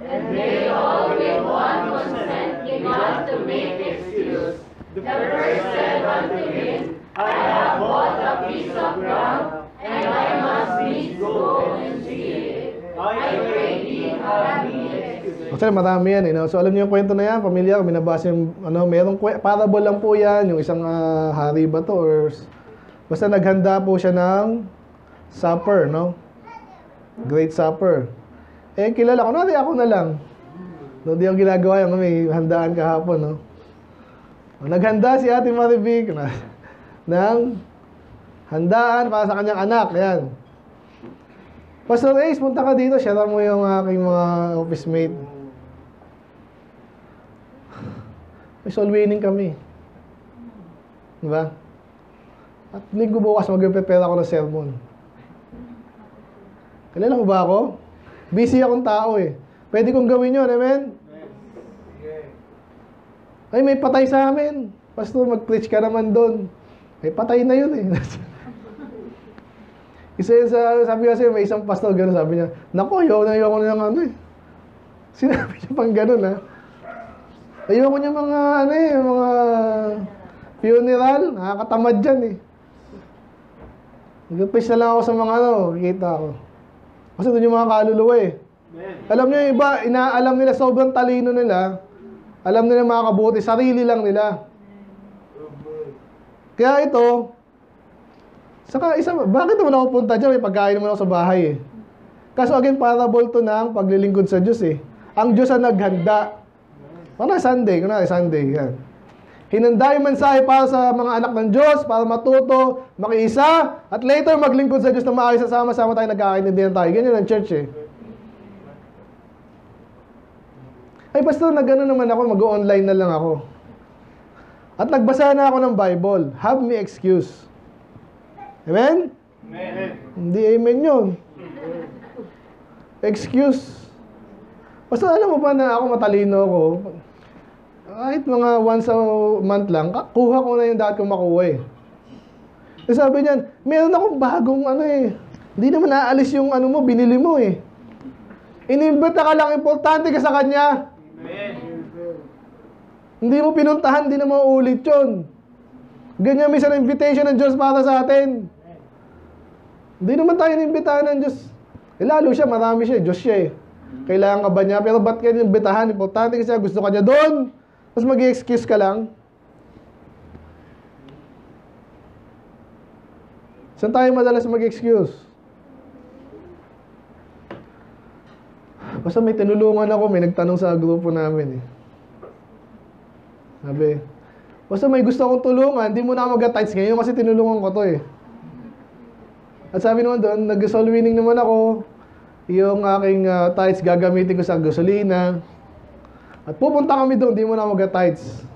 And they all with one consent came out to make excuse. The first said unto him, I have bought a piece of ground, and I must needs go and see it. I pray thee, have me excuse. Actually, marami yan. So, alam niyo yung kwento na yan, pamilya, binabasa yung, merong parable lang po yan, yung isang hari ba to, or basta naghanda po siya ng supper, no? Great supper. Eh, kilala ko, ako na lang. No, di ako ginagawa yan, may handaan kahapon, no? Naghanda si Ate Marivic ng handaan para sa kanyang anak, yan. Pastor Ace, punta ka dito, share mo yung aking mga office mate. May soul winning kami. Diba? At linggo bukas, mag-prepare ako ng sermon. Kilala mo ba ako? Busy akong tao eh. Pwede kong gawin yun, amen? Ay, may patay sa amin. Pastor, mag-preach ka naman doon. Ay, patay na yun eh. Isa yun sabi kasi may isang pastor, gano'n sabi niya, naku, ayoko na ng eh. Sinabi niya pang gano'n ha. Ayoko niya mga mga funeral, nakakatamad dyan eh. Nag-preach na lang ako sa mga kikita ako. Kasi doon yung mga kaluluwa eh. Alam niyo yung iba, inaalam nila, sobrang talino nila, alam nila makakabuti, sarili lang nila. Kaya ito, saka bakit naman ako punta dyan? May pagkain naman ako sa bahay eh. Kaso again, parable to ng paglilingkod sa Diyos eh. Ang Diyos ang naghanda. Kunwari Sunday, yan. Hinanda yung mensahe para sa mga anak ng Diyos, para matuto, makiisa, at later maglingkod sa Diyos na maayos na sama-sama tayo, nagkakaintindihan tayo. Ganyan ang church eh. Ay, pastor, nag-ano naman ako, mag-online na lang ako. At nagbasa na ako ng Bible. Have me excuse. Amen? Amen. Hindi amen yun. Excuse. Pastor, alam mo ba na ako matalino ako? Kahit mga once a month lang, kuha ko na yung dati kong makuha eh. Kasi sabi niyan, meron akong bagong hindi naman naalis yung mo, binili mo eh. Inimbita ka lang, importante ka sa kanya. Amen. Hindi mo pinuntahan, hindi na mauulit yun. Ganyan may isang invitation ng Diyos para sa atin. Hindi naman tayo inimbitahan ng Diyos. Lalo siya, marami siya, Diyos siya eh. Kailangan ka ba niya? Pero ba't ka nilibitahan? Importante kasi gusto ka niya doon. Tapos mag-excuse ka lang. Saan tayo madalas mag-excuse? Basta may tinulungan ako, may nagtanong sa grupo namin eh. Sabi, basta may gusto akong tulungan, hindi mo na ako mag-tights ngayon kasi tinulungan ko to eh. At sabi naman doon, nag-soul winning naman ako. Yung aking tights gagamitin ko sa gasolina. At pupunta kami doon, hindi mo na mag-tights.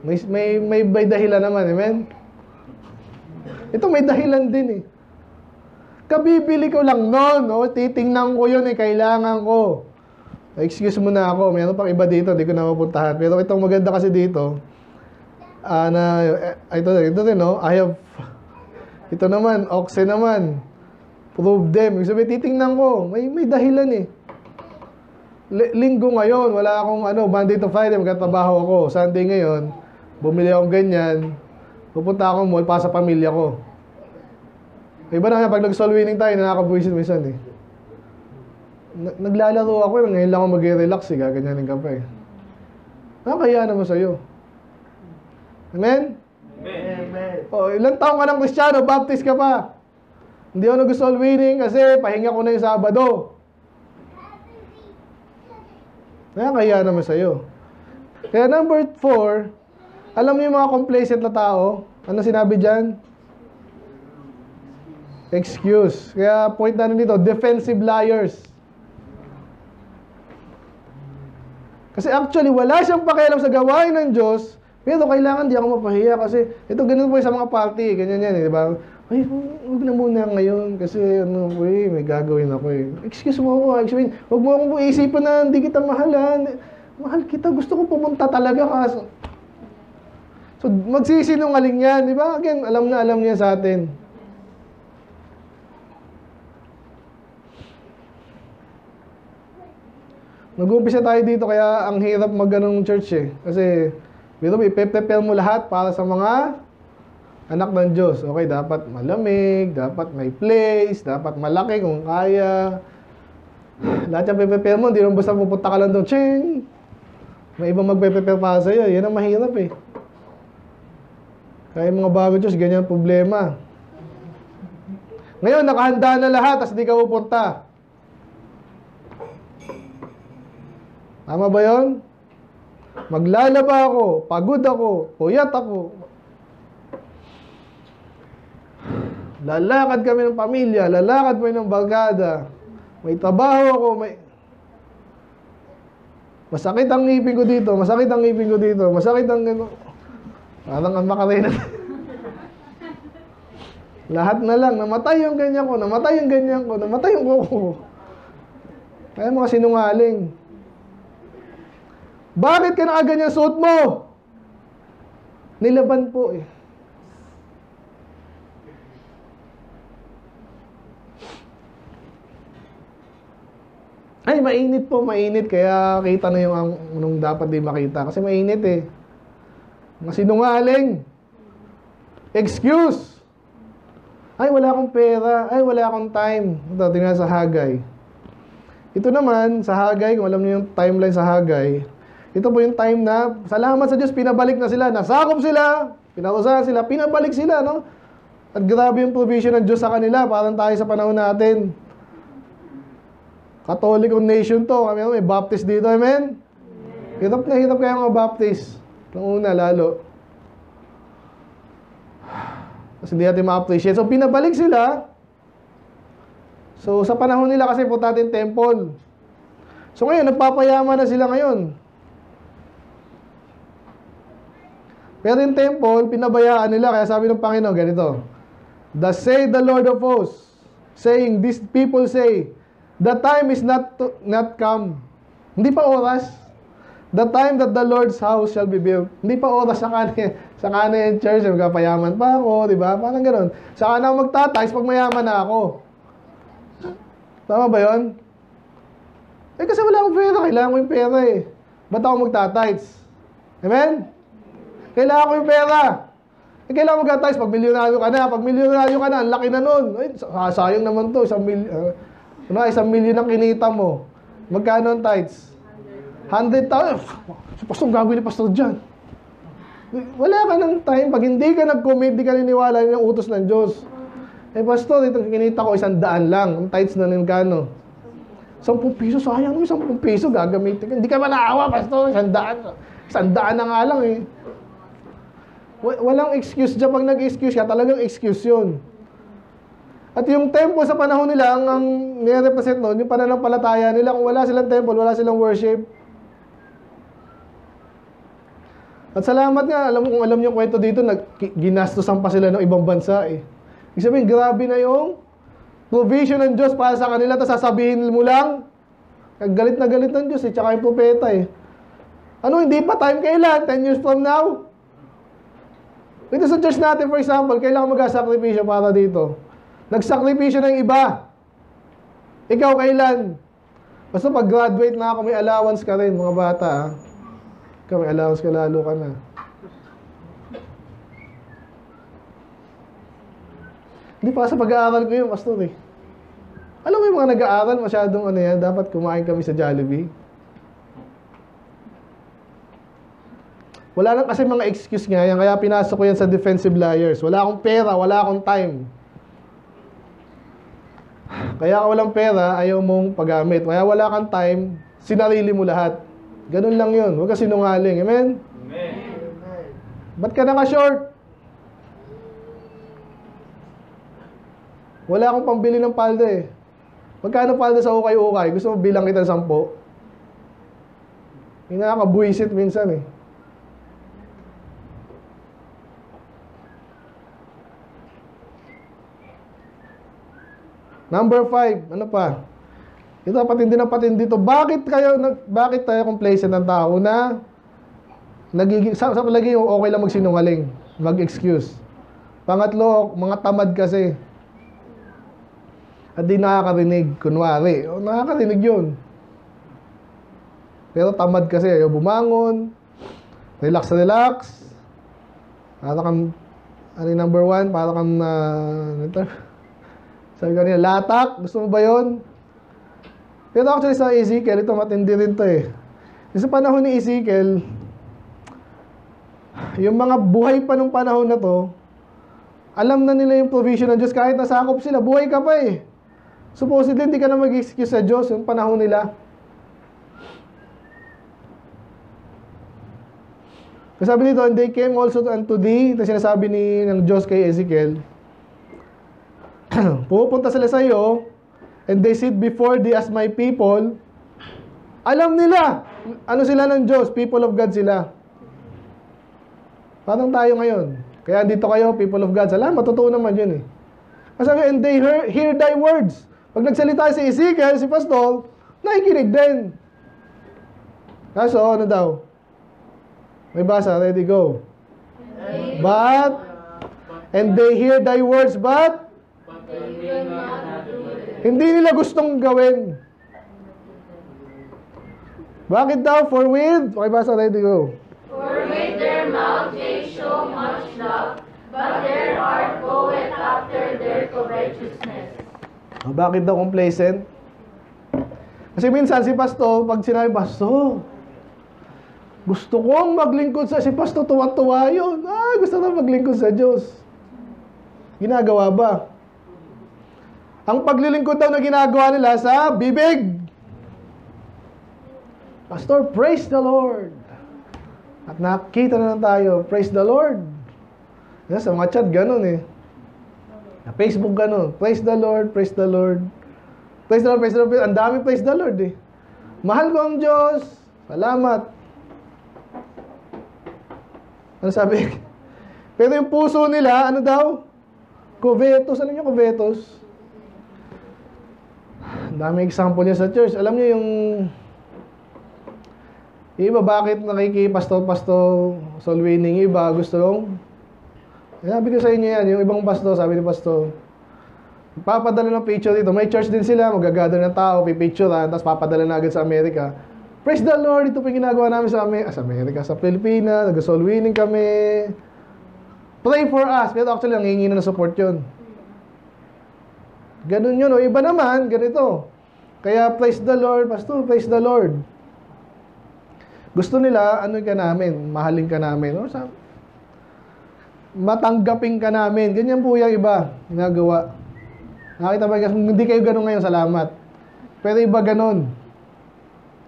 May dahilan naman, amen? Ito may dahilan din eh. Kabibili ko lang noon, no? Titingnan ko yun eh, kailangan ko. Excuse mo na ako, mayroon pang iba dito, hindi ko na mapuntahan. Pero itong maganda kasi dito, ito din, no? Ito naman, Oxe naman. Prove them. Ibig sabihin, titingnan ko. May dahilan eh. Linggo ngayon, wala akong Monday to Friday, magkatrabaho ako. Sunday ngayon, bumili akong ganyan. Pupunta akong mall para sa pamilya ko. Iba na nga, pag nag-soul winning tayo, nakakabuisit minsan eh. Naglalaro ako, ngayon lang ako mag-relax eh, gaganyanin ka pa eh. Kaya naman sa'yo. Amen? Amen. O, ilang taong ka ng Kristiyano, baptist ka pa. Hindi ako nag-soul winning kasi pahinga ko na yung Sabado. Kaya naman sa'yo. Kaya number 4, alam niyo yung mga complacent na tao? Ano sinabi dyan? Excuse. Kaya point na dito, defensive liars. Kasi actually, wala siyang pakialam sa gawain ng Diyos, pero kailangan di ako mapahiya kasi ito ganun po sa mga party, ganyan yan, di ba? Ay, huwag na muna ngayon kasi may gagawin ako eh. Excuse mo ako, actually, huwag mo akong isipin na hindi kita mahalan. Mahal kita, gusto ko pumunta talaga ka. So, magsisinungaling yan, di ba? Again, alam niya sa atin. Nag-umpisa tayo dito kaya ang hirap mag-ganong church eh. Kasi, i-prepare mo lahat para sa mga anak ng Diyos. Okay, dapat malamig, dapat may place, dapat malaki kung kaya. Lahat yung prepare mo, hindi naman basta pupunta ka lang doon, ching! May ibang magpe-prepare para sa'yo. Yan ang mahirap eh. Kaya yung mga bago Diyos, ganyan ang problema. Ngayon, nakahanda na lahat, tapos di ka pupunta. Tama ba yun? Maglalaba ako, pagod ako, puyat ako. Lalakad kami ng pamilya, lalakad kami ng barkada. May trabaho ako, masakit ang ngipin ko dito, masakit ang ngipin ko dito, masakit ang gano'n. Parang ang makarena. Lahat na lang, namatay yung ganyan ko, namatay yung ganyan ko, namatay yung kuko. Kaya mga sinungaling. Bakit ka nakaganyan suot mo? Nilaban po eh. Ay, mainit po, mainit. Kaya kita na yung anong dapat di makita. Kasi mainit eh. Mga sinungaling. Excuse. Ay, wala akong pera. Ay, wala akong time. Ito, tingnan sa Hagay. Ito naman, sa Hagay, kung alam niyo yung timeline sa Hagay, ito po yung time na, salamat sa Diyos, pinabalik na sila. Nasakop sila, pinausahan sila, pinabalik sila, no? At grabe yung provision ng Diyos sa kanila, parang tayo sa panahon natin. Katolikong nation to. Kami may Baptist dito, amen? Hirap na hirap kayo mga Baptist. Nung una, lalo. Kasi hindi natin ma-appreciate. So, pinabalik sila. So, sa panahon nila kasi punta natin temple. So, ngayon, nagpapayaman na sila ngayon. Pero yung temple, pinabayaan nila. Kaya sabi ng Panginoon, ganito. Thus say the Lord of hosts, saying, these people say, the time is not come. Hindi pa oras. The time that the Lord's house shall be built. Hindi pa oras sa kanin church. Magpapayaman pa ako, di ba? Parang gano'n. Saka na ako magtatice pag mayaman na ako. Tama ba yun? Eh kasi wala akong pera. Kailangan ko yung pera eh. Ba't ako magtatice? Amen? Kailangan ko yung pera. Eh, kailangan mag-tithes pag milyonaryo ka na. Pag milyonaryo ka na, ang laki na nun. Ay, sayang naman to. 1,000,000 ang kinita mo. Magkano ang tithes? 100,000. Pastor, gagawin ni Pastor dyan. Wala ka ng time. Pag hindi ka nag-commit, hindi ka niniwala yung utos ng Diyos. Eh, Pastor, ito kinita ko 100 lang. Ang tithes na kano? 10 piso, sayang naman 10 piso gagamitin ka. Hindi ka ba naawa, Pastor? 100. 100 na nga lang eh. Walang excuse dyan. Pag nag-excuse ka, talagang excuse yun. At yung temple sa panahon nila, ang nire-represent nun, yung pananampalataya nila, kung wala silang temple, wala silang worship. At salamat nga, kung alam niyo kwento dito, ginastosan pa sila ng ibang bansa eh. Ibig sabihin, grabe na yung provision ng Diyos para sa kanila, tapos sasabihin mo lang, galit na galit ng Diyos eh, tsaka yung propeta eh. Ano, hindi pa time kailan? 10 years from now? Dito sa church natin, for example, kailangan mag-sakripisyo para dito. Nagsakripisyo ng iba. Ikaw kailan? Basta pag-graduate na ako, may allowance ka rin, mga bata. Ha? Ikaw, may allowance ka, lalo ka na. Hindi pa sa pag-aaral ko yun, Pastor eh. Alam mo yung mga nag-aaral, masyadong ano yan, dapat kumain kami sa Jollibee. Wala lang kasi mga excuse nga yan, kaya pinasok ko yan sa defensive liars. Wala akong pera, wala akong time. Kaya ka walang pera, ayaw mong paggamit. Kaya wala kang time, sinarili mo lahat. Ganun lang yun. Huwag ka sinungaling. Amen? Amen. Ba't ka naka-short? Wala akong pambili ng palda eh. Magkano palda sa ukay-ukay? Gusto mo bilang kita 10? Hinakabuisit minsan eh. Number 5, ano pa? Ito, patindi na patindi dito. Bakit tayo complacent ng tao na nagiging, sa palagi yung okay lang magsinungaling, mag-excuse. Pangatlo, mga tamad kasi. At di nakakarinig, kunwari. Nakakarinig yun. Pero tamad kasi, ayaw bumangon, relax. Para kang, ano yung number 1? Para kang, sabi ko niya, latak. Gusto mo ba yun? Pero actually sa Ezekiel, ito matindi rin to eh. Sa panahon ni Ezekiel, yung mga buhay pa nung panahon na to, alam na nila yung provision ng Diyos. Kahit nasakop sila, buhay ka pa eh. Supposedly, hindi ka na mag-excuse sa Diyos yung panahon nila. Kasi sabi dito, and they came also unto thee, na sinasabi ng Diyos kay Ezekiel, pupunta sila sa iyo, and they sit before thee as my people. Alam nila, ano sila ng Diyos, people of God sila. Parang tayo ngayon. Kaya dito kayo, people of God. Salamat, totoo naman yun eh. Kasi and they hear thy words. Pag nagsalita si Ezekiel, si Pastor, nakikinig din. Kaso, ano daw? May basa, ready, go. But, and they hear thy words, but hindi nila gustong gawin. Bakit daw? For with, okay basa, ready, go. For with their mouth they show much love, but their heart goeth after their covetousness. Bakit daw complacent? Kasi minsan si Pastor, pag sinabi, Pastor, gusto kong maglingkod sa si Pastor, tuwa-tuwa yun. Gusto na maglingkod sa Diyos. Ginagawa ba? Ang paglilingkod daw na ginagawa nila sa bibig. Pastor, praise the Lord. At nakita na lang tayo, praise the Lord. Yan, sa mga chat, ganun eh. Sa Facebook, ganun. Praise the Lord, praise the Lord. Praise the Lord, praise the Lord. Ang dami praise the Lord eh. Mahal ko ang Diyos. Salamat. Ano sabi? Pero yung puso nila, ano daw? Covetous. Alam niyo covetous? Dami example niya sa church. Alam niyo yung iba bakit nakikipastor-pastor soul winning, iba gusto lang. Sabi ko sa inyo yan, yung ibang pastor, sabi ni pastor, papadala ng picture dito. May church din sila, magagather ng tao, pipicturean, tapos papadala na agad sa Amerika. Praise the Lord, ito po yung ginagawa namin sa Amerika, sa Pilipinas, nag-soul winning kami. pray for us. Pero actually, nangingi na ng support yun. Ganun yun. O iba naman, ganito. Kaya praise the Lord, pastor, praise the Lord. Gusto nila, ano ka namin, mahalin ka namin. O, matanggapin ka namin. Ganyan po yung iba, ginagawa. Nakita ba, hindi kayo ganun ngayon, salamat. Pero iba ganun.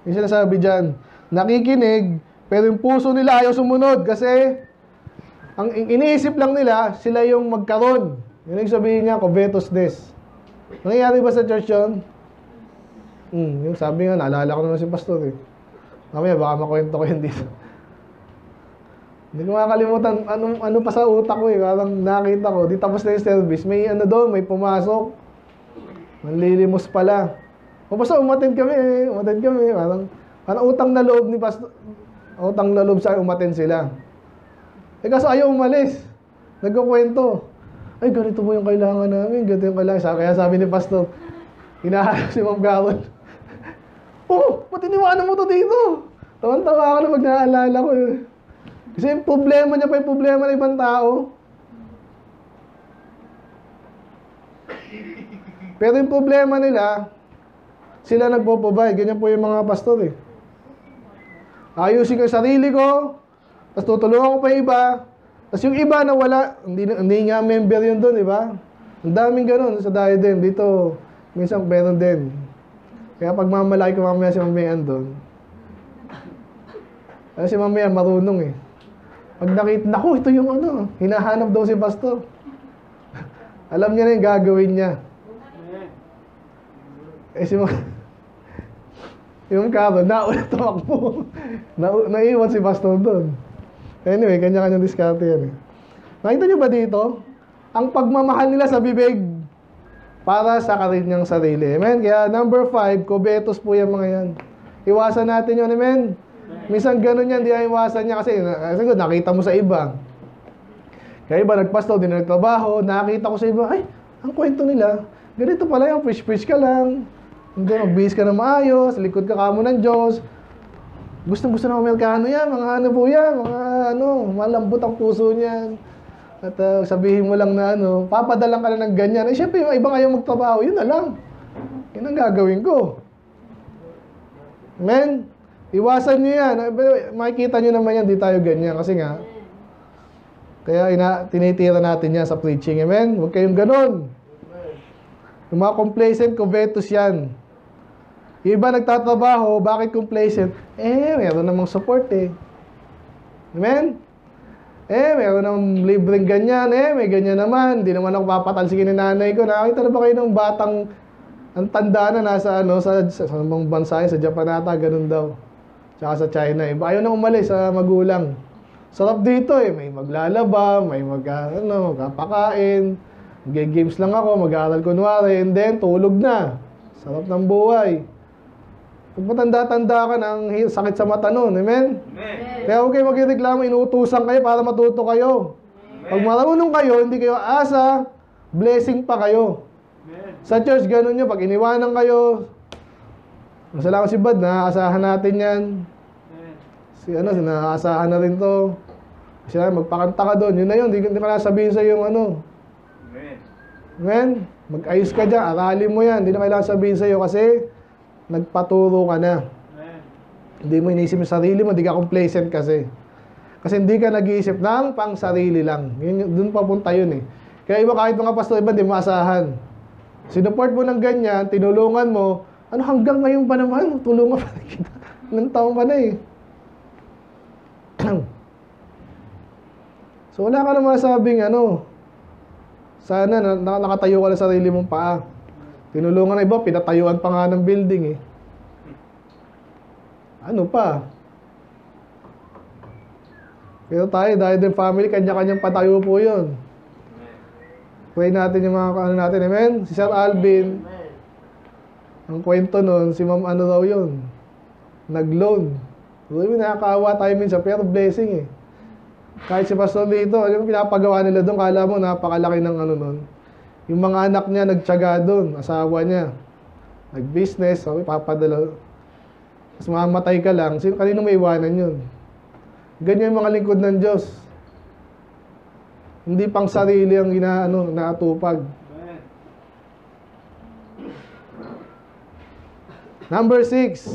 Yung sinasabi dyan, nakikinig, pero yung puso nila ayaw sumunod kasi ang iniisip lang nila, sila yung magkaroon. Yun yung sabihin niya, covetousness. Nangyayari ba sa church yun? Yung sabi nga, naalala ko naman si pastor eh. Mamaya, baka makwento ko yun dito. Hindi ko makakalimutan, ano pa sa utak ko eh. Parang nakita ko, di tapos na yung service, may ano doon, may pumasok. Manlilimos pala. O basta umattend kami eh. Parang utang na loob ni pastor. Utang na loob sa umattend sila. Eh kaso ayaw umalis. Nagkukwento. Ay, ganito po yung kailangan namin. Ganito yung kailangan. Kaya sabi ni pastor, hinahanap si Ma'am Carol. Oh, ba't iniwanan mo to dito? Tawan-tawa ako na pag naaalala ko eh. Kasi yung problema niya pa yung problema ng ibang tao. Pero yung problema nila, sila nagpo-provide. Ganyan po yung mga pastor eh. Ayusin ko yung sarili ko, tapos tutulungan ko pa yung iba. Tapos yung iba na wala, hindi nga member yun doon, di ba? Ang daming ganun sa diadem. Dito, minsan meron din. Kaya pag mamalaki ko mamaya si Mamayan doon. Kasi si Mamayan marunong eh. Pag nakita, naku, ito yung ano, hinahanap daw si pastor. Alam niya na yung gagawin niya. Eh si yung Carol, nauna tumakbo. Naiwan si pastor doon. Anyway, kanya-kanyang diskarte yan eh. Nakita niyo ba dito? Ang pagmamahal nila sa bibig para sa kanilang sarili. Amen? Kaya number 5, covetous po yung mga yan. Iwasan natin yun, amen? Minsan ganun yan, di na iwasan niya kasi nakita mo sa iba. Kaya iba nagpastor, di na nagtrabaho, nakita ko sa iba, ay, ang kwento nila, ganito pala yung preach ka lang. Hindi, magbihis ka na maayos, likod ka kamo ng Diyos. Gustong-gusto ng Amerikano yan, mga ano po yan, mga ano, malambot ang puso niyan. At sabihin mo lang na ano, papadalang ka na ng ganyan. Eh, syempre, yung ibang ayaw magtrabaho, yun na lang. Yun ang gagawin ko. Amen? Iwasan nyo yan. Makikita nyo naman yan, di tayo ganyan. Kasi nga, kaya tinitira natin yan sa preaching. Amen? Huwag kayong ganon. Yung mga complacent, covetous yan. Yung iba nagtatrabaho, bakit complacent? Eh, meron namang support eh. Amen? Eh, meron namang libreng ganyan. Eh, may ganyan naman. Hindi naman ako papatalsikin ni nanay ko. Nakakita na ba kayo ng batang ang tanda na nasa ano, sa mga bansa sa Japan ata, ganun daw. Tsaka sa China eh. Ayaw na umalis sa magulang. Sarap dito eh. May maglalaba, may magpapakain. Games lang ako, mag-aaral kunwari, and then tulog na. Sarap ng buhay. Pag matanda-tanda ka ng sakit sa mata nun, amen? Amen. Kaya huwag kayo magreklamo, inuutusan kayo para matuto kayo. Amen. Pag marunong kayo, hindi kayo asa, blessing pa kayo. Amen. Sa church, ganun nyo, pag iniwanan kayo, masalamat si Bad, naaasahan natin yan. Amen. Naaasahan na rin to. Kasi magpakanta ka doon, yun na yun, hindi ka nasabihin sa yung ano. Amen. Amen? Mag-ayos ka dyan, aralin mo yan, hindi na kailangan sabihin sa iyo kasi nagpaturo ka na. Amen. Hindi mo inisip yung sarili mo, hindi ka complacent kasi. Kasi hindi ka nag-iisip ng pang sarili lang. Doon papunta yun eh. Kaya iba kahit mga pastor, iba hindi mo asahan. Sinuport mo ng ganyan, tinulungan mo, ano hanggang ngayon pa naman, tulungan pa rin kita. Ilang taon ka na eh. So wala ka naman sabing ano, sana nakatayo ka na sa sarili mong paa. Tinulungan na iba, pinatayuan pa nga ng building eh. Ano pa? Pero tayo, dahil din family, kanya-kanyang patayo po yun. Pray natin yung mga ano natin, amen? Si Sir Alvin, ang kwento nun, si Ma'am ano daw yun, nag-loan. Nakakaawa tayo minsan, pero blessing eh. Kahit si Pastor dito, yung pinapagawa nila doon, kala mo napakalaki ng ano nun. Yung mga anak niya nagtiyaga doon, asawa niya. Nag-business, sabi, papadala. Tapos mamatay ka lang, kanino may iwanan yun? Ganyan yung mga lingkod ng Diyos. Hindi pang sarili ang naatupag. Number 6.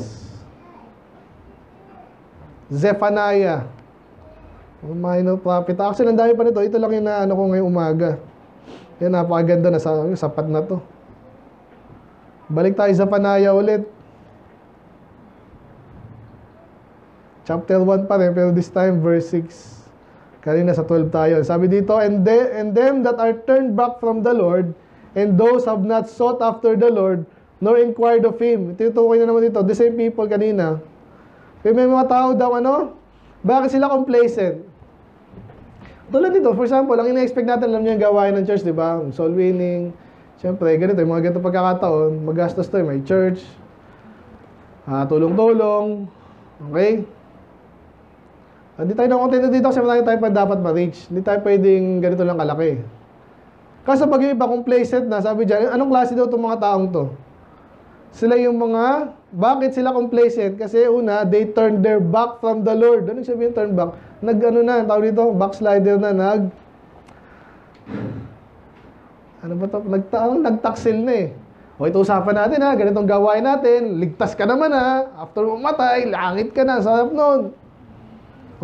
Zephaniah. Minor prophet. Actually, ang dami pa nito. Ito lang yung naano ko ngayong umaga. Yan, napakaganda na. Sapat na to. Balik tayo sa Zephaniah ulit. Chapter 1 pa rin, pero this time verse 6. Kanina sa 12 tayo. Sabi dito, and them that are turned back from the Lord, and those have not sought after the Lord, nor inquired of Him. Tinutukoy na naman dito, the same people kanina. Kaya may mga tao daw, bakit sila complacent? Tulad dito, for example, ang ina-expect natin, alam niyo yung gawain ng church, di ba? Soul winning. Siyempre, ganito, yung mga ganito pagkakataon, magastos to, may church, tulong-tulong, okay? Hindi tayo na content dito kasi tayo pa dapat ma-reach. Hindi tayo pwedeng ganito lang kalaki. Kasi pag yung iba complacent na, sabi dyan, anong klase daw itong mga taong to? Sila yung bakit sila complacent? Kasi una, they turned their back from the Lord. Anong sabihin turn back? Tawag dito, backslider na, nagtaksil na eh. O ito usapan natin ganitong gawain natin, ligtas ka naman after mamatay, langit ka na, sarap nun.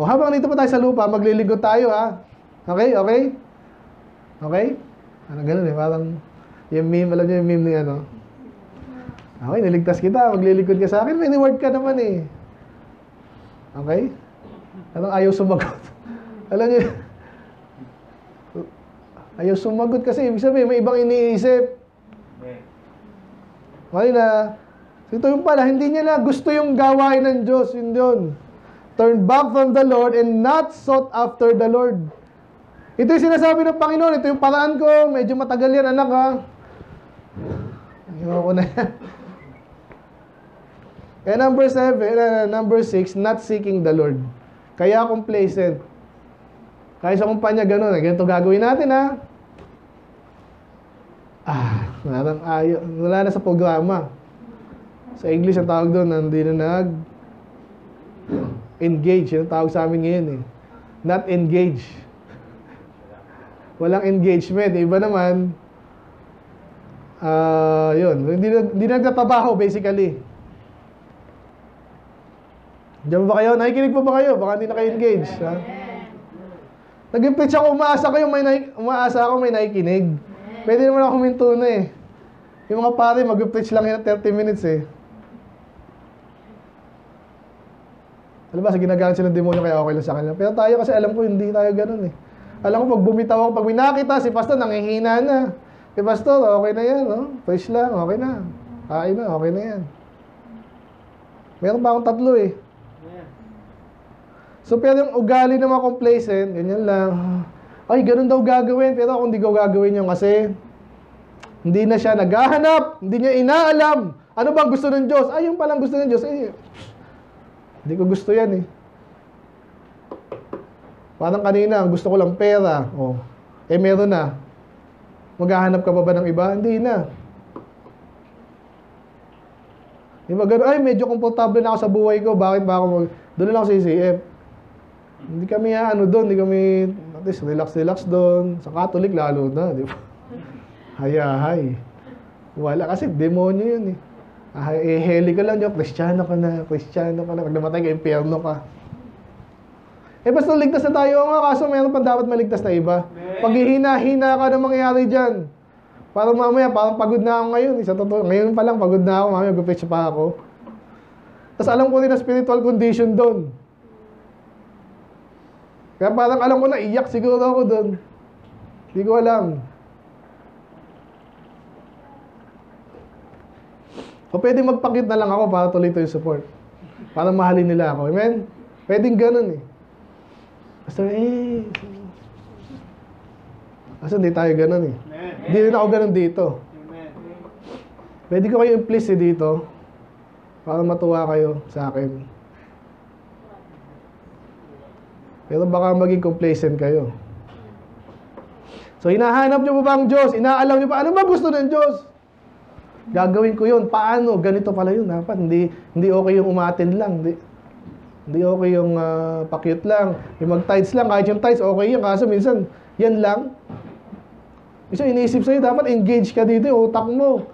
O habang dito pa tayo sa lupa, magliligot tayo Okay? Okay? Ganun eh, parang yung meme, alam niyo yung meme ni okay, niligtas kita, maglilikod ka sa akin, may reward ka naman eh. Okay? Ayaw sumagot. Alam niyo, ayaw sumagot kasi ibig sabihin, may ibang iniisip. Okay na, ito yung pala, hindi niya na gusto yung gawain ng Diyos, yun. Turn back from the Lord and not sought after the Lord. Ito yung sinasabi ng Panginoon, ito yung paraan ko, medyo matagal yan anak Ayoko na yan. Kaya number 6, not seeking the Lord. Kaya complacent. Kaya sa kumpanya ganun, ganito gagawin natin wala na sa programa. Sa English ang tawag doon, hindi na engage. Yung tawag sa amin ngayon not engage. Walang engagement. Iba naman, hindi nagtatrabaho basically. Diyan ba kayo? Nakikinig pa ba kayo? Baka hindi na kayo engage. Nag-preach ako, umaasa ako may nakikinig. Pwede naman ako huminto na Yung mga pare, mag-preach lang yan 30 minutes Alam ba, sa ginagamit sila ng demonyo kaya okay lang sa kanila. Pero tayo kasi alam ko, hindi tayo ganun Alam ko, pag bumitaw ako, pag may nakita, si pastor, nangihina na. Si pastor, okay na yan, Preach lang, okay na. Kain na, okay na yan. Meron pa akong 3 So, pero yung ugali ng mga complacent, ganyan lang. Ay, ganun daw gagawin. Pero ako hindi ko gagawin yun kasi hindi na siya naghahanap. Hindi niya inaalam. Ano bang gusto ng Diyos? Ay, yung palang gusto ng Diyos. Hindi ko gusto yan Parang kanina, gusto ko lang pera. Meron na. Maghahanap ka pa ba ng iba? Hindi na. Di ba ganun? Ay, medyo komportable na ako sa buhay ko. Bakit ba ako doon lang ako sa CCF. Hindi kami hindi kami at least relax doon. Sa Catholic lalo na, di ba? Hayahay. Wala kasi demonyo yun heli ka lang diyan, Kristiyano ka na. Pag namatay ka, impyerno ka. Basta ligtas na tayo kaso mayroon pa dapat maligtas na iba. Pag hihina-hina ka na mangyayari dyan. Parang mamaya, parang pagod na ako ngayon. Ngayon pa lang, pagod na ako. Mamaya, mag-preach pa ako. Tapos alam ko din na spiritual condition doon. Kaya parang alam ko na, iyak siguro ako doon. Hindi ko alam. O pwede magpakit na lang ako para tuloy ito yung support. Para mahalin nila ako. Amen? Pwedeng ganun Basta kasi hindi tayo ganun Hindi rin ako ganun dito. Pwede ko kayo i-please dito para matuwa kayo sa akin. Pero baka maging complacent kayo. So, hinahanap nyo ba ang Diyos? Inaalam nyo pa, ano ba gusto ng Diyos? Gagawin ko yun. Paano? Ganito pala yun. Dapat hindi okay yung umattend lang. Hindi okay yung pa-cute lang. Yung mag-tights lang, kahit yung tights, okay yan. Kaso minsan, yan lang. Minsan iniisip sa'yo, dapat engage ka dito yung utak mo.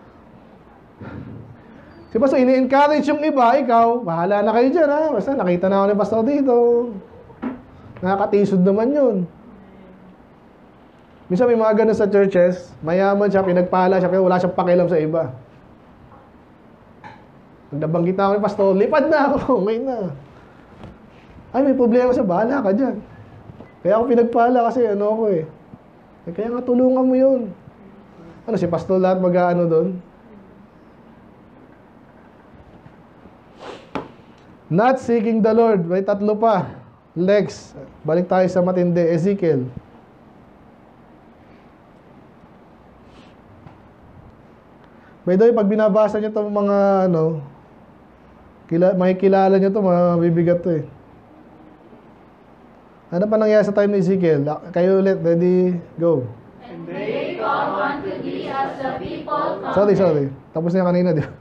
Kasi basta ini-encourage yung iba, ikaw, bahala na kayo dyan, ha? Basta nakita na ako ni pastor dito. Nakakatisod naman yun. Minsan may mga ganun sa churches, mayaman siya, pinagpala siya, pero wala siyang pakialam sa iba. Pag nabanggit na ako ni pastor, lipad na ako, okay na. Ay, may problema sa bahala ka dyan. Kaya ako pinagpala kasi ano ko eh. Kaya nga tulungan mo yun. Ano, si pastor lahat mag-ano doon? Not seeking the Lord. May tatlo pa. Lex. Balik tayo sa matindi. Ezekiel. By the way, pag binabasa nyo itong mga ano, makikilala nyo ito, mabibigat to eh. Ano pa nangyari sa time ni Ezekiel? Kayo ulit, ready, go. And they come unto thee as the people come. Sorry. Tapos na yung kanina, di ba?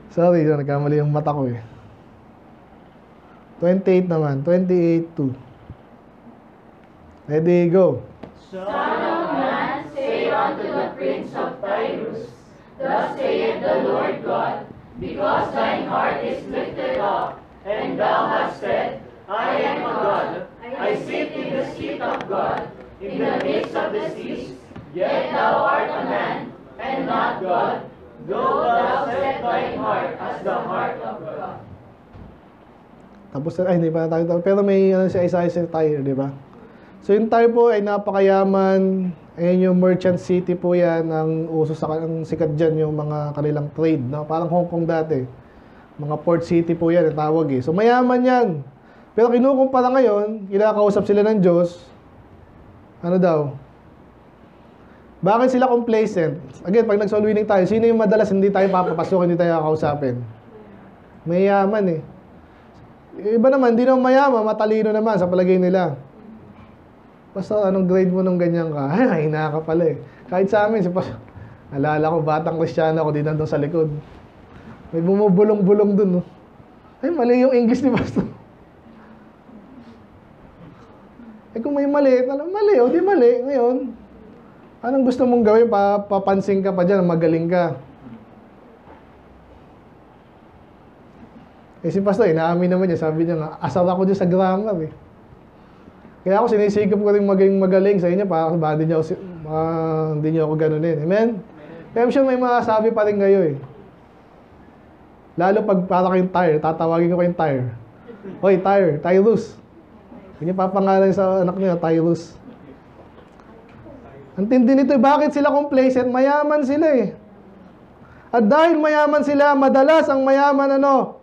Sorry, nagkamali yung mata ko eh. 28 naman, 28:2. Ready, go. Son of man, say unto the prince of Tyrus, Thus saith the Lord God, because thine heart is lifted up, and thou hast said, I am a God, I sit in the seat of God, in the midst of the seas, yet thou art a man, and not God, though thou set thine heart as the heart of God. Tapos, ay, hindi pa tayo. Pero may ano, si Isaiah sa Tyre, di ba? So, yung Tyre po ay napakayaman. Ayun yung merchant city po yan. Ang uso sa ang sikat dyan yung mga kanilang trade. No? Parang Hong Kong dati. Mga port city po yan, ang tawag eh. So, mayaman yan. Pero kinukumpara ngayon, kinakausap sila ng Diyos. Ano daw? Bakit sila complacent? Again, pag nag-soul winning tayo, sino yung madalas hindi tayo papapasok, hindi tayo kakausapin? Mayaman eh. Iba naman, hindi naman mayaman, matalino naman sa palagay nila. Basta anong grade mo nung ganyan ka? Ay, hina ka pala eh. Kahit sa amin, alala ko, batang Kristiyano ako, di nandun sa likod. May bumubulong-bulong dun, no? Ay, mali yung English ni Pastor. Eh kung may mali, mali o di mali. Ngayon, anong gusto mong gawin? Papansin ka pa dyan, magaling ka. Eh si Pastor, inaamin naman niya, sabi niya nga, asar ako dyan sa grammar eh. Kaya ako sinisikap ko rin maging magaling sa inyo para hindi niyo ako ganunin. Amen? Kaya siya may masasabi pa rin kayo eh. Lalo pag para kayong Tyre, tatawagin ko kayong Tyre. Hoy, Tyrus. Hindi papangalan sa anak niya, Tyrus. Ang tindi nito, bakit sila complacent? Mayaman sila eh. At dahil mayaman sila, madalas ang mayaman ano?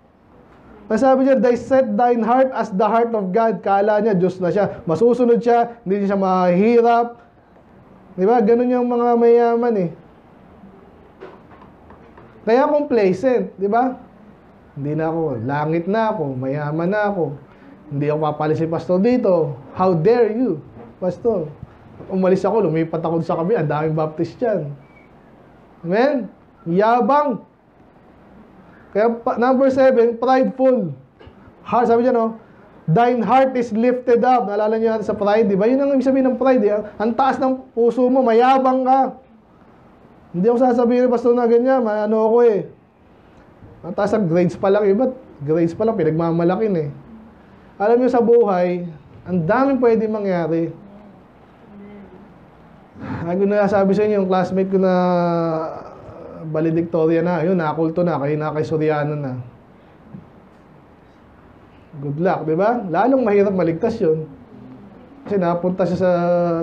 Masabi niya, they set thine heart as the heart of God. Kala niya, Diyos na siya. Masusunod siya, hindi siya mahirap. Di ba? Ganun yung mga mayaman eh. Kaya complacent, di ba? Hindi na ako, langit na ako, mayaman na ako. Hindi ako papalis si Pastor dito. How dare you, Pastor? Umalis ako, lumipat ako sa kabila. Ang daming baptist dyan. Amen? Yabang. Kaya number 7, prideful. Heart, sabi dyan, no? Thine heart is lifted up. Naalala niyo natin sa pride, di ba? Yun ang ibig sabihin ng pride. Eh. Ang taas ng puso mo, mayabang ka. Hindi ako sasabihin, Pastor, na ganyan. Ano ako eh. Ang taas ng grades pa lang. Iba, grades pa lang, pinagmamalakin eh. Alam niyo sa buhay, ang daming pwede mangyari. Ako na sabi sa inyo, yung classmate ko na valedictorian na, yun, nakulto na, kay Soriano na. Good luck, di ba? Lalong mahirap maligtas yun. Kasi napunta siya sa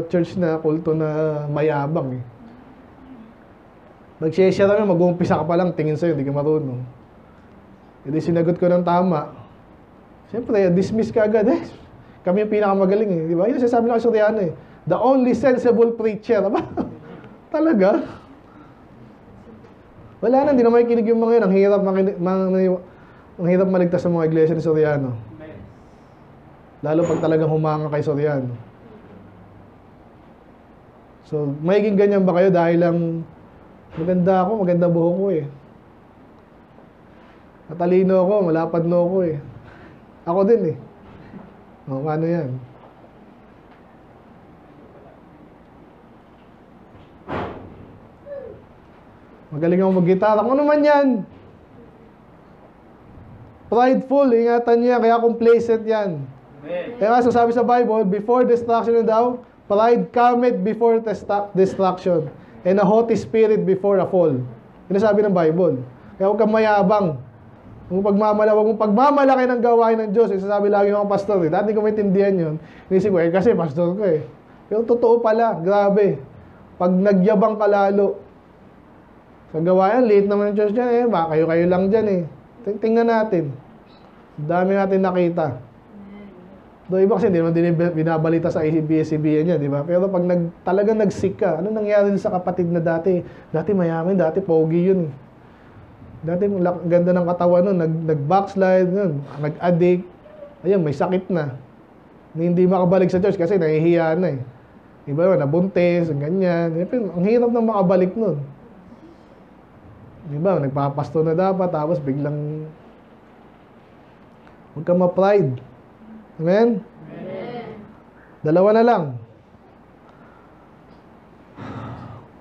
church na kulto na mayabang eh. Mag-share namin, mag-uumpisa ka pa lang, tingin sa'yo, hindi ka marunong. Hindi sinagot ko ng tama. Siyempre, dismiss ka agad eh. Kami yung pinakamagaling eh. Di ba? Yun sasabi na kay Soriano eh. The only sensible preacher. Aba? Talaga? Wala na, hindi na makikinig yung mga yun. Ang hirap maligtas sa mga iglesia ni Soriano. Lalo pag talagang humanga kay Soriano. So, magiging ganyan ba kayo dahil lang maganda ako, maganda buhok ko eh. Matalino ako, malapad no ako eh. Ako din eh. O, ano yan? Magaling ako mag-gitara. Kung ano man yan. Prideful, ingatan niya, kaya complacent yan. Kaya nga sabi sa Bible, before destruction daw, pride cometh before destruction, and a haughty spirit before a fall. Yun ang sabi ng Bible. Kaya huwag kang mayabang. Huwag mong pagmamalaki ng gawain ng Diyos. Yung sasabi lagi ng mga pastor, eh. Dati ko maintindihan yun. Inisip ko, kasi pastor ko eh. Pero totoo pala, grabe. Pag nagyabang ka lalo, sa gawain, late naman yung church dyan eh. Baka kayo lang dyan eh. Tingnan natin. Dami natin nakita. Doon iba kasi hindi naman din binabalita sa ABS-CBN niya, di ba? Pero pag talagang nag-sick ka, ano nangyari sa kapatid na dati? Dati mayaman, dati pogi yun. Dati ganda ng katawan nun, nag-backslide nun, nag-addict. Ayun, may sakit na. Hindi makabalik sa church kasi nahihiya na eh. Iba naman, nabuntis, ganyan. Ang hirap na makabalik nun. Diba, nagpapasto na dapat, tapos biglang huwag ka ma-pride. Amen? Amen. Dalawa na lang.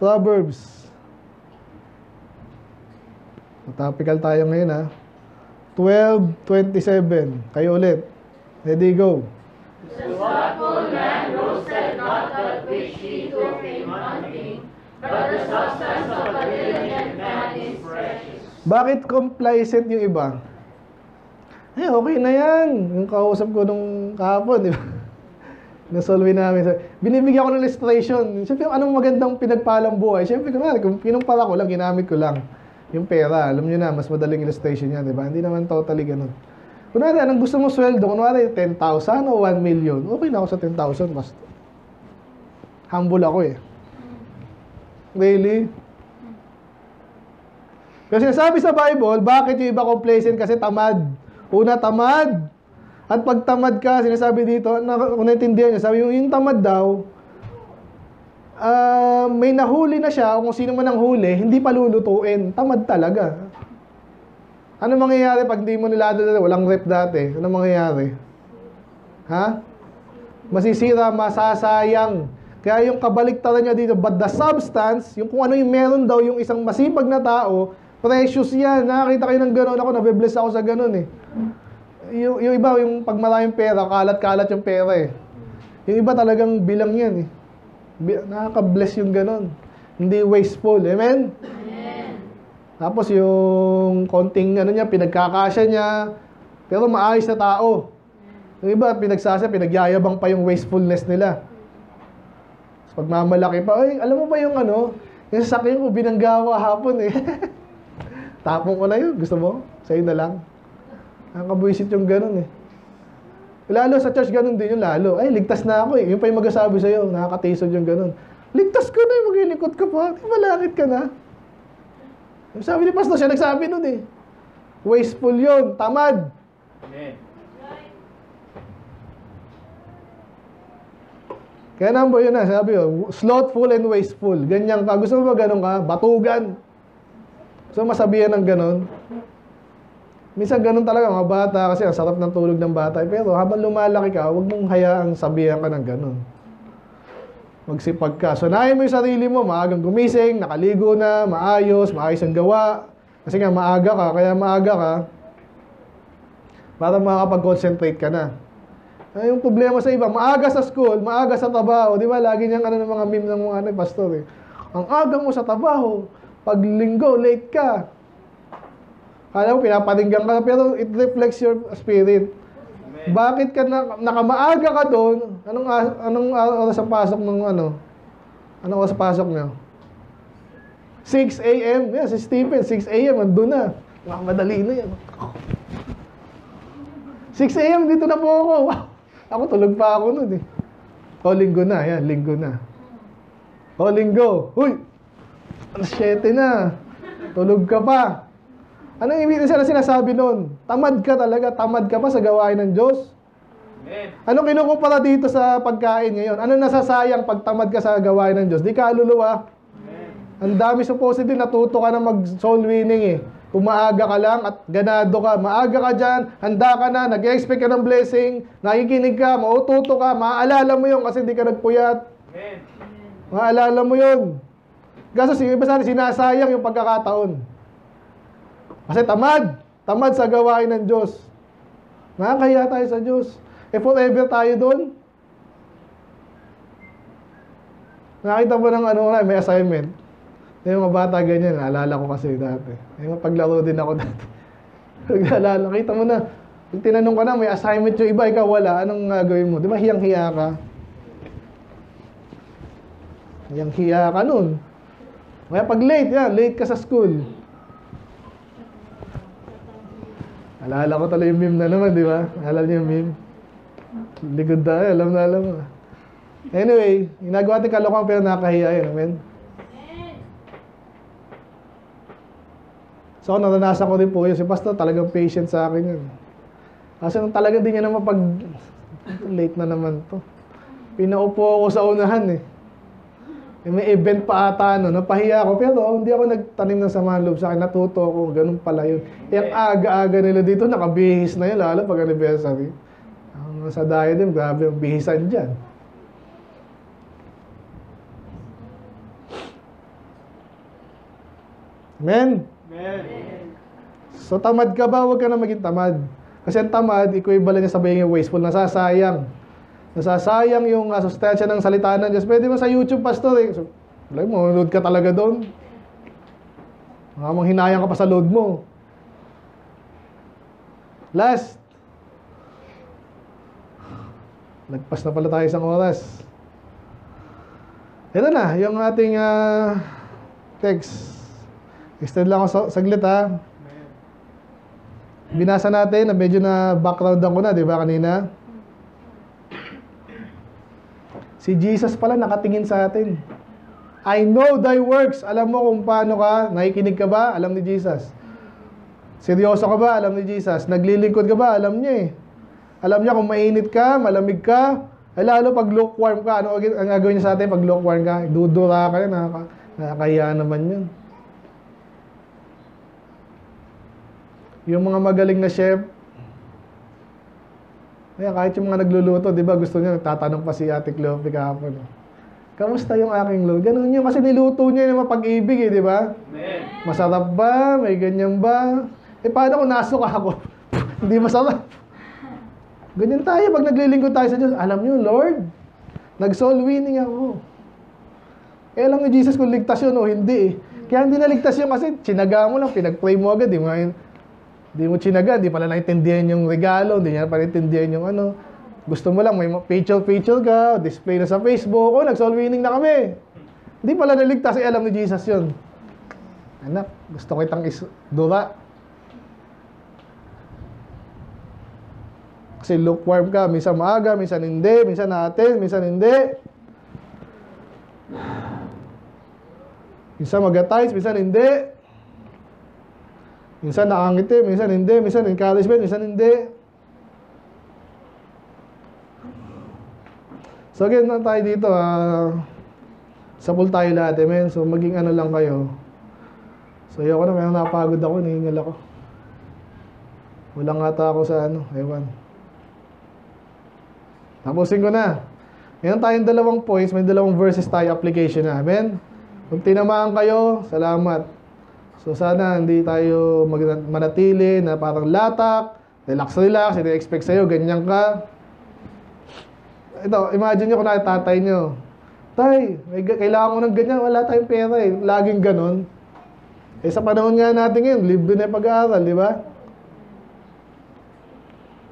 Proverbs. Topical tayo ngayon ha. 12:27. Kayo ulit. Ready, go. The slothful man roasteth not that which he took in hunting, but the substance of a diligent man is precious. Bakit complacent yung iba? Eh, okay na yan. Yung kausap ko nung kahapon, di ba? Nasolve namin. Binibigyan ko ng illustration. Siyempre, anong magandang pinagpalang buhay? Siyempre, kung pinumpala ko lang, ginamit ko lang. Yung pera, alam nyo na, mas madaling illustration yan, di ba? Hindi naman totally ganun. Kunwari, anong gusto mo sweldo? Kunwari, 10,000 o 1 million. Okay na ako sa 10,000, basta. Humble ako eh. Really? Kasi sabi sa Bible, bakit yung iba complacent? Kasi tamad. Una, tamad. At pag tamad ka, sinasabi dito, kung naintindihan niyo, sabi yung tamad daw, may nahuli na siya, kung sino man ang huli, hindi pa lulutuin. Tamad talaga. Ano mangyayari pag di mo nilado na walang rep dati? Ano mangyayari? Ha? Masisira, masasayang. Kaya yung kabaliktaran niya dito, but the substance, yung kung ano yung meron daw, yung isang masipag na tao, precious yan. Nakakita kayo ng gano'n. Ako, nabibless ako sa gano'n eh. Yung iba, yung pag maraming pera, kalat-kalat yung pera eh. Yung iba talagang bilang yan eh. Nakaka-bless yung gano'n. Hindi wasteful. Amen? Amen. Tapos yung konting ano niya, pinagkakasya niya, pero maayos na tao. Yung iba, pinagyayabang pa yung wastefulness nila. Pag mamalaki pa, ay, alam mo ba yung ano, yung sasakyan ko, binanggawa hapon eh. Tapong ko na yun. Gusto mo? Sa'yo na lang. Nakakabuisit yung ganun eh. Lalo sa church, ganun din yung lalo. Ay, ligtas na ako eh. Yung pa yung magsasabi sa'yo, nakakatisod yung ganun. Ligtas ka na eh, maglilikot ka pa. Di malakit ka na. Sabi ni Pastor, siya nagsabi nun eh. Wasteful yun, tamad. Amen. Kaya number yun na, sabi yun, slothful and wasteful. Ganyan ka. Gusto mo ba ganun ka? Batugan. Gusto mo masabihan ng ganun? Minsan ganun talaga, mga bata, kasi ang sarap ng tulog ng bata. Pero habang lumalaki ka, huwag mong hayaang sabihan ka ng ganun. Magsipag ka. Sunahin mo yung sarili mo, maagang gumising, nakaligo na, maayos ang gawa. Kasi nga, maaga ka, kaya maaga ka, para makakapag-concentrate ka na. Yung problema sa iba, maaga sa school, maaga sa trabaho. Di ba? Lagi niyang ano ng mga meme ng mga pastor eh. Ang aga mo sa trabaho, pag linggo, late ka. Kala mo, pinapatinggan ka, pero it reflects your spirit. Amen. Bakit ka nakamaaga ka doon? Anong oras ang pasok ng ano? Anong oras pasok niyo? 6 a.m. Yeah, si Stephen, 6 a.m. andun na. Madali na yan. 6 a.m. dito na po ako. Wow. Ako tulog pa ako nun eh. O, linggo na. Yan, linggo na. O, linggo. Uy! 7 na. Tulog ka pa. Anong ibig na sinasabi nun? Tamad ka talaga. Tamad ka pa sa gawain ng Diyos. Amen. Anong kinukumpara dito sa pagkain ngayon? Ano nasasayang pag tamad ka sa gawain ng Diyos? Di ka aluluwa. Amen. Ang dami supposedly natuto ka na mag-soul winning eh. Kung maaga ka lang at ganado ka, maaga ka dyan, handa ka na, nag-expect ka ng blessing, nakikinig ka, maututo ka, maaalala mo yun kasi hindi ka nagpuyat. Amen. Maaalala mo yun. Kaso iba sana sinasayang yung pagkakataon. Kasi tamad sa gawain ng Diyos. Nakakahiya tayo sa Diyos. Eh forever tayo doon. Nakita mo ng may assignment. Yung mga bata ganyan, naalala ko kasi dati. Yung paglaro din ako dati. Naglalala, kita mo na, pag tinanong ka na, may assignment yung iba, ikaw wala, anong gagawin mo? Di ba hiyang-hiya ka? Hiyang-hiya ka nun. Kaya pag late ka sa school. Alala ko talaga yung meme na naman, di ba? Alala niyo yung meme? Likod tayo, alam mo. Anyway, ginagawa natin kalokohan pero nakakahiya yun, amen? So, naranasan ko din po yun. Si Pastor talagang patient sa akin yun. Kasi nung talagang di niya naman late na naman to. Pinaupo ako sa unahan eh. May event pa ata napahiya ako. Pero hindi ako nagtanim ng samahan loob sa akin. Natuto ako, ganun pala yun. Yung aga-aga nila dito, nakabihis na yun, lalo pag anniversary. Sa diadem, grabe ang bihisan dyan. Amen? Amen. So, tamad ka ba? Huwag ka na maging tamad. Kasi ang tamad, equivalent niya sabihin yung wasteful, nasasayang. Nasasayang yung sustansya ng salita ng Diyos. Pwede mo sa YouTube, Pastor. So, load ka talaga doon. Mga hinayang ka pa sa load mo. Last. Nagpas na pala tayo isang oras. Ito na, yung ating text. Extend lang ako saglit ha. Binasa natin na medyo na backgroundan ko na, di ba kanina? Si Jesus pala nakatingin sa atin. I know thy works. Alam mo kung paano ka, nakikinig ka ba? Alam ni Jesus. Seryoso ka ba? Alam ni Jesus. Naglilingkod ka ba? Alam niya eh. Alam niya kung mainit ka, malamig ka, lalo pag lukewarm ka. Ano ang gagawin niya sa atin pag lukewarm ka? Dudura ka yan, nakakahiya naman yun. Yung mga magaling na chef, kaya kahit yung mga nagluluto, di ba gusto niya, nagtatanong pa si Ate Cleope kahapon. Kamusta yung aking luto? Ganun yun, kasi niluto niya yung mapag-ibig di ba? Masarap ba? May ganyan ba? Eh paano kung nasuka ako? Hindi masarap. Ganyan tayo, pag naglilingkod tayo sa Diyos, alam niyo, Lord, nag-soul winning ako. Eh alam ni Jesus kung ligtas yun o hindi eh. Kaya hindi naligtas yun kasi chinaga mo lang, pinag-pray mo agad, Hindi mo chinaga, hindi pala naintindihan yung regalo, hindi niya pala naintindihan yung Gusto mo lang, may picture ka, display na sa Facebook, nag-soul winning na kami. Hindi pala naligtas, alam ni Jesus yun. Anak, gusto ko itang dura. Kasi lukewarm ka, minsan maaga, minsan hindi, minsan natin, minsan hindi. Minsan mag-atize, minsan hindi. Minsan nakangiti, minsan hindi, minsan encouragement, minsan hindi. So again na tayo dito, sa pool tayo lahat, amen. So maging lang kayo. So ayoko na, may napagod ako, nahingal ako. Walang ata ako sa ewan. Tapusin ko na. Meron tayong dalawang points, may dalawang verses tayo, application na, amen. Kung tinamaan kayo, salamat. So sana hindi tayo manatili na parang latak, relax, hindi expect sa'yo, ganyan ka. Ito, imagine nyo kung tatay nyo. Tay, kailangan ko ng ganyan, wala tayong pera eh. Laging ganon. Eh sa panahon nga natin ngayon, libre na pag-aaral, di ba?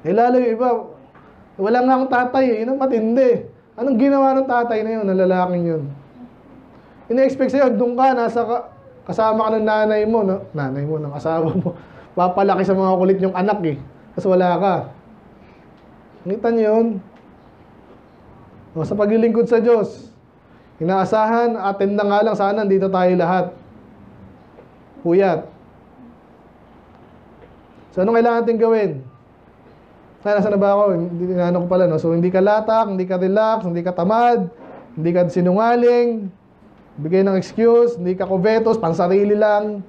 Eh lalo yung iba, wala nga akong tatay eh, yun ang matindi. Anong ginawa ng tatay na yun, ng lalaking yun? Ina-expect sa'yo, doon ka, kasama ka ng nanay mo, ng asawa mo. Papalaki sa mga kulit yung anak eh. Kasi wala ka. Nakita niyo yun? O, sa paglilingkod sa Diyos, inaasahan, attend na nga lang, sana dito tayo lahat. Puyat. So, anong kailangan natin gawin? Nasa na ba ako? Ano ko pala, no? So, hindi ka latak, hindi ka relax, hindi ka tamad, hindi ka sinungaling. Bigay ng excuse, hindi ka kubetos, pansarili lang.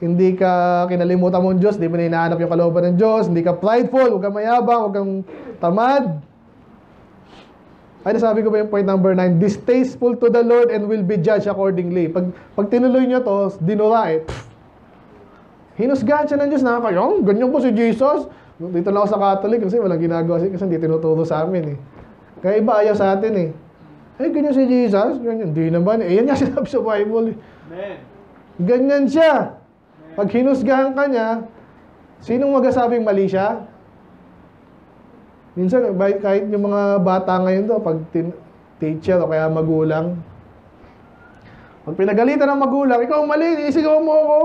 Hindi ka kinalimutan mo ang Diyos, hindi mo na hinahanap yung kalooban ng Diyos, hindi ka prideful, huwag kang mayabang, huwag kang tamad. Ay, nasabi ko ba yung point number 9? Distasteful to the Lord and will be judged accordingly. Pag tinuloy nyo to, dinura hinusgahan siya ng Diyos na kayo, ganyan po si Jesus. Dito lang ako sa Catholic kasi walang ginagawa kasi hindi tinuturo sa amin Kaya iba ayaw sa atin ganyan si Jesus, ganyan. Hindi naman yan nga sinabi sa Bible Amen. Ganyan siya. Pag hinusgahan ka niya, sinong magsasabing mali siya? Minsan, kahit yung mga bata ngayon pag teacher o kaya magulang, pag pinagalitan ng magulang, ikaw mali, isigaw mo ako.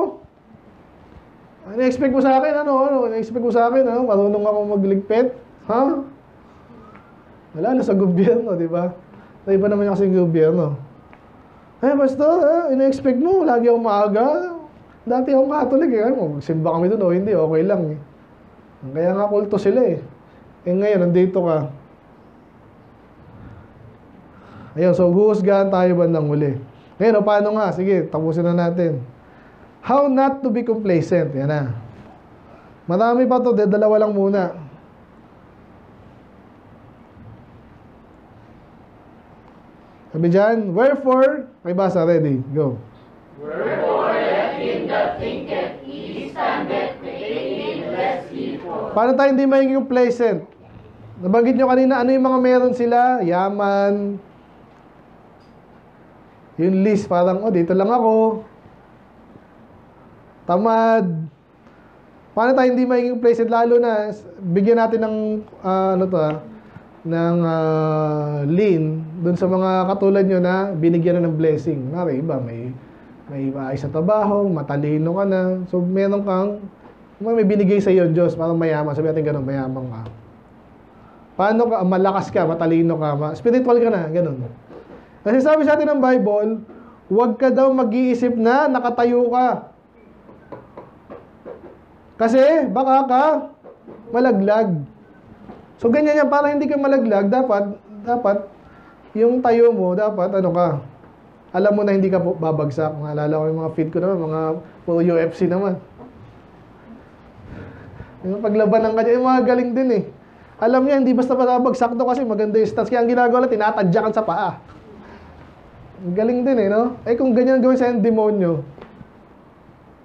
Ano-expect mo sa akin? Ano-expect mo sa akin? Marunong ako magligpit? Ha? Wala na sa gobyerno, di ba? Sa iba naman kasi yung gobyerno. Pastor, ina-expect mo, lagi akong maaga. Dati akong Catholic magsimba kami doon hindi, okay lang Kaya nga kulto sila ngayon, nandito ka. Ayun, so huhusgahan tayo bandang huli. Ngayon, paano nga? Sige, tapusin na natin. How not to be complacent. Yan na. Marami pa to, dalawa lang muna. Sabi dyan, wherefore, may basa, ready, go. Wherefore let him that thinketh he standeth take lest he fall. Paano tayo hindi maging complacent? Nabanggit nyo kanina, ano yung mga meron sila? Yaman. Yung list, parang, dito lang ako. Tamad. Paano tayo hindi maging complacent? Lalo na, bigyan natin ng, ng lean dun sa mga katulad nyo na binigyan na ng blessing. Mari, iba, may maayos na trabaho, matalino ka na. So, meron kang, may binigay sa iyo Diyos, parang mayaman. Sabi natin gano'n, mayaman ka. Paano ka, malakas ka, matalino ka, spiritual ka na, gano'n. Kasi sabi sa atin ng Bible, huwag ka daw mag-iisip na nakatayo ka. Kasi, baka ka malaglag. So, ganyan yan, para hindi ka malaglag, dapat, yung tayo mo, dapat, alam mo na hindi ka babagsak. Maalala ko yung mga feed ko naman, mga puro UFC naman. Yung paglabanan ka dyan, yung mga galing din Alam niya, hindi basta babagsak to kasi maganda yung stance. Kaya ang ginagawa lang, tinatadyakan sa paa. Galing din no? Kung ganyan gawin sa yung demonyo.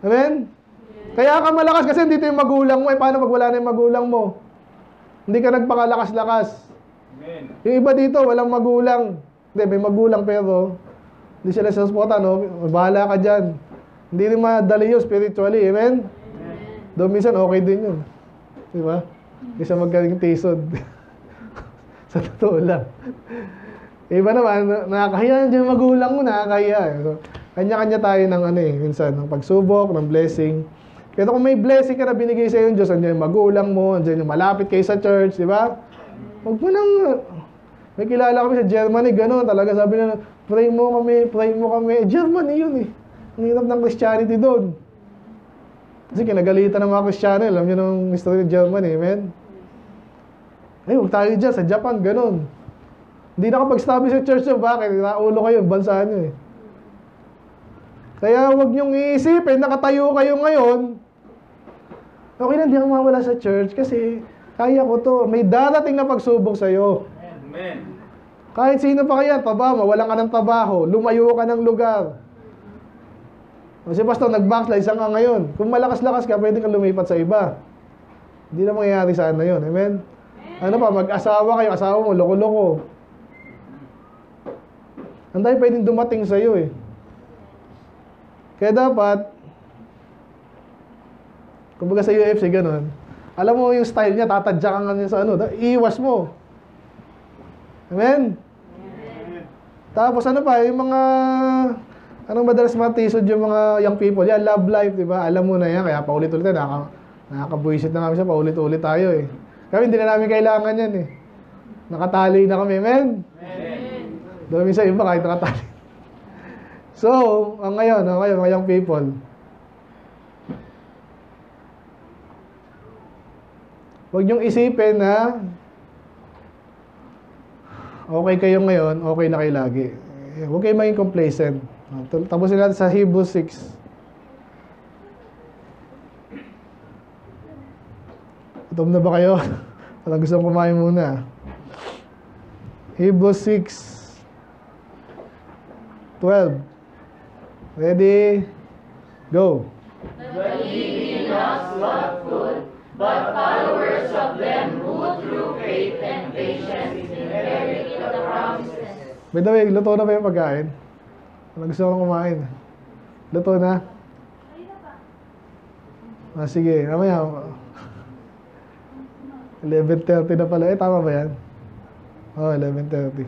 Amen? Kaya ka malakas kasi dito yung magulang mo. Paano pag wala na yung magulang mo? Hindi ka nagpakalakas-lakas. Amen. Yung iba dito, walang magulang. Hindi, may magulang pero hindi sila sasuporta, bahala ka dyan. Hindi rin madali yun spiritually. Amen? Doon minsan okay din yun. Di ba? Hindi siya magkaling tisod. Sa totoo lang. Iba naman, nakakahiya yung magulang mo, nakakahiya. So, kanya-kanya tayo ng minsan, ng pagsubok, ng blessing. Pero kung may blessing ka na binigay sa iyo ng Diyos, andyan yung magulang mo, andyan yung malapit kayo sa church, di ba? Huwag mo nang, may kilala kami sa Germany, gano'n talaga, sabi na, pray mo kami. Germany yun Ang hirap ng Christianity doon. Kasi kinagalitan ng mga Kristiyano, alam nyo ng history ng Germany, amen? Huwag tayo dyan, sa Japan, gano'n. Hindi nakapag-establish sa church nyo, bakit? Naulo kayo, bansa nyo Kaya huwag nyong iisipin, nakatayo kayo ngayon. Okay lang, di ako mawala sa church kasi kaya ko to. May darating na pagsubok sa'yo. Amen. Kahit sino pa kaya, mawalan ka ng trabaho, lumayo ka ng lugar. Kasi pastor, nag-backslide, saan ka ngayon? Kung malakas-lakas ka, pwede kang lumipat sa iba. Hindi na mangyayari sana yun. Amen? Ano pa, mag-asawa kayo, asawa mo, loko-loko. Ang dahil pwedeng dumating sa'yo Kaya dapat, kumbaga sa UFC, gano'n, alam mo yung style niya, tatadyakan ka niya sa iiwas mo. Amen? Tapos yung mga, anong madalas matisod yung mga young people, yan, love life, di ba? Alam mo na yan, kaya paulit-ulit nakakabuisit na kami siya, paulit-ulit tayo Kami hindi na namin kailangan yan Nakatali na kami, amen? Amen. Doon minsan iba kahit nakatali. So, ngayon, mga young people, huwag niyong isipin na okay kayo ngayon, okay na kayo lagi. Huwag kayong maging complacent. Tapusin natin sa Hebrews 6. Gutom na ba kayo? Parang gusto kong kumain muna. Hebrews 6:12. Ready? Go. But ye be not slothful, but followers of them who through faith and patience inherit the promises. By the way, luto na ba yung pagkain? Parang gusto kong kumain. Luto na? Sige. Mamaya. 11:30 na pala. Tama ba yan? 11:30.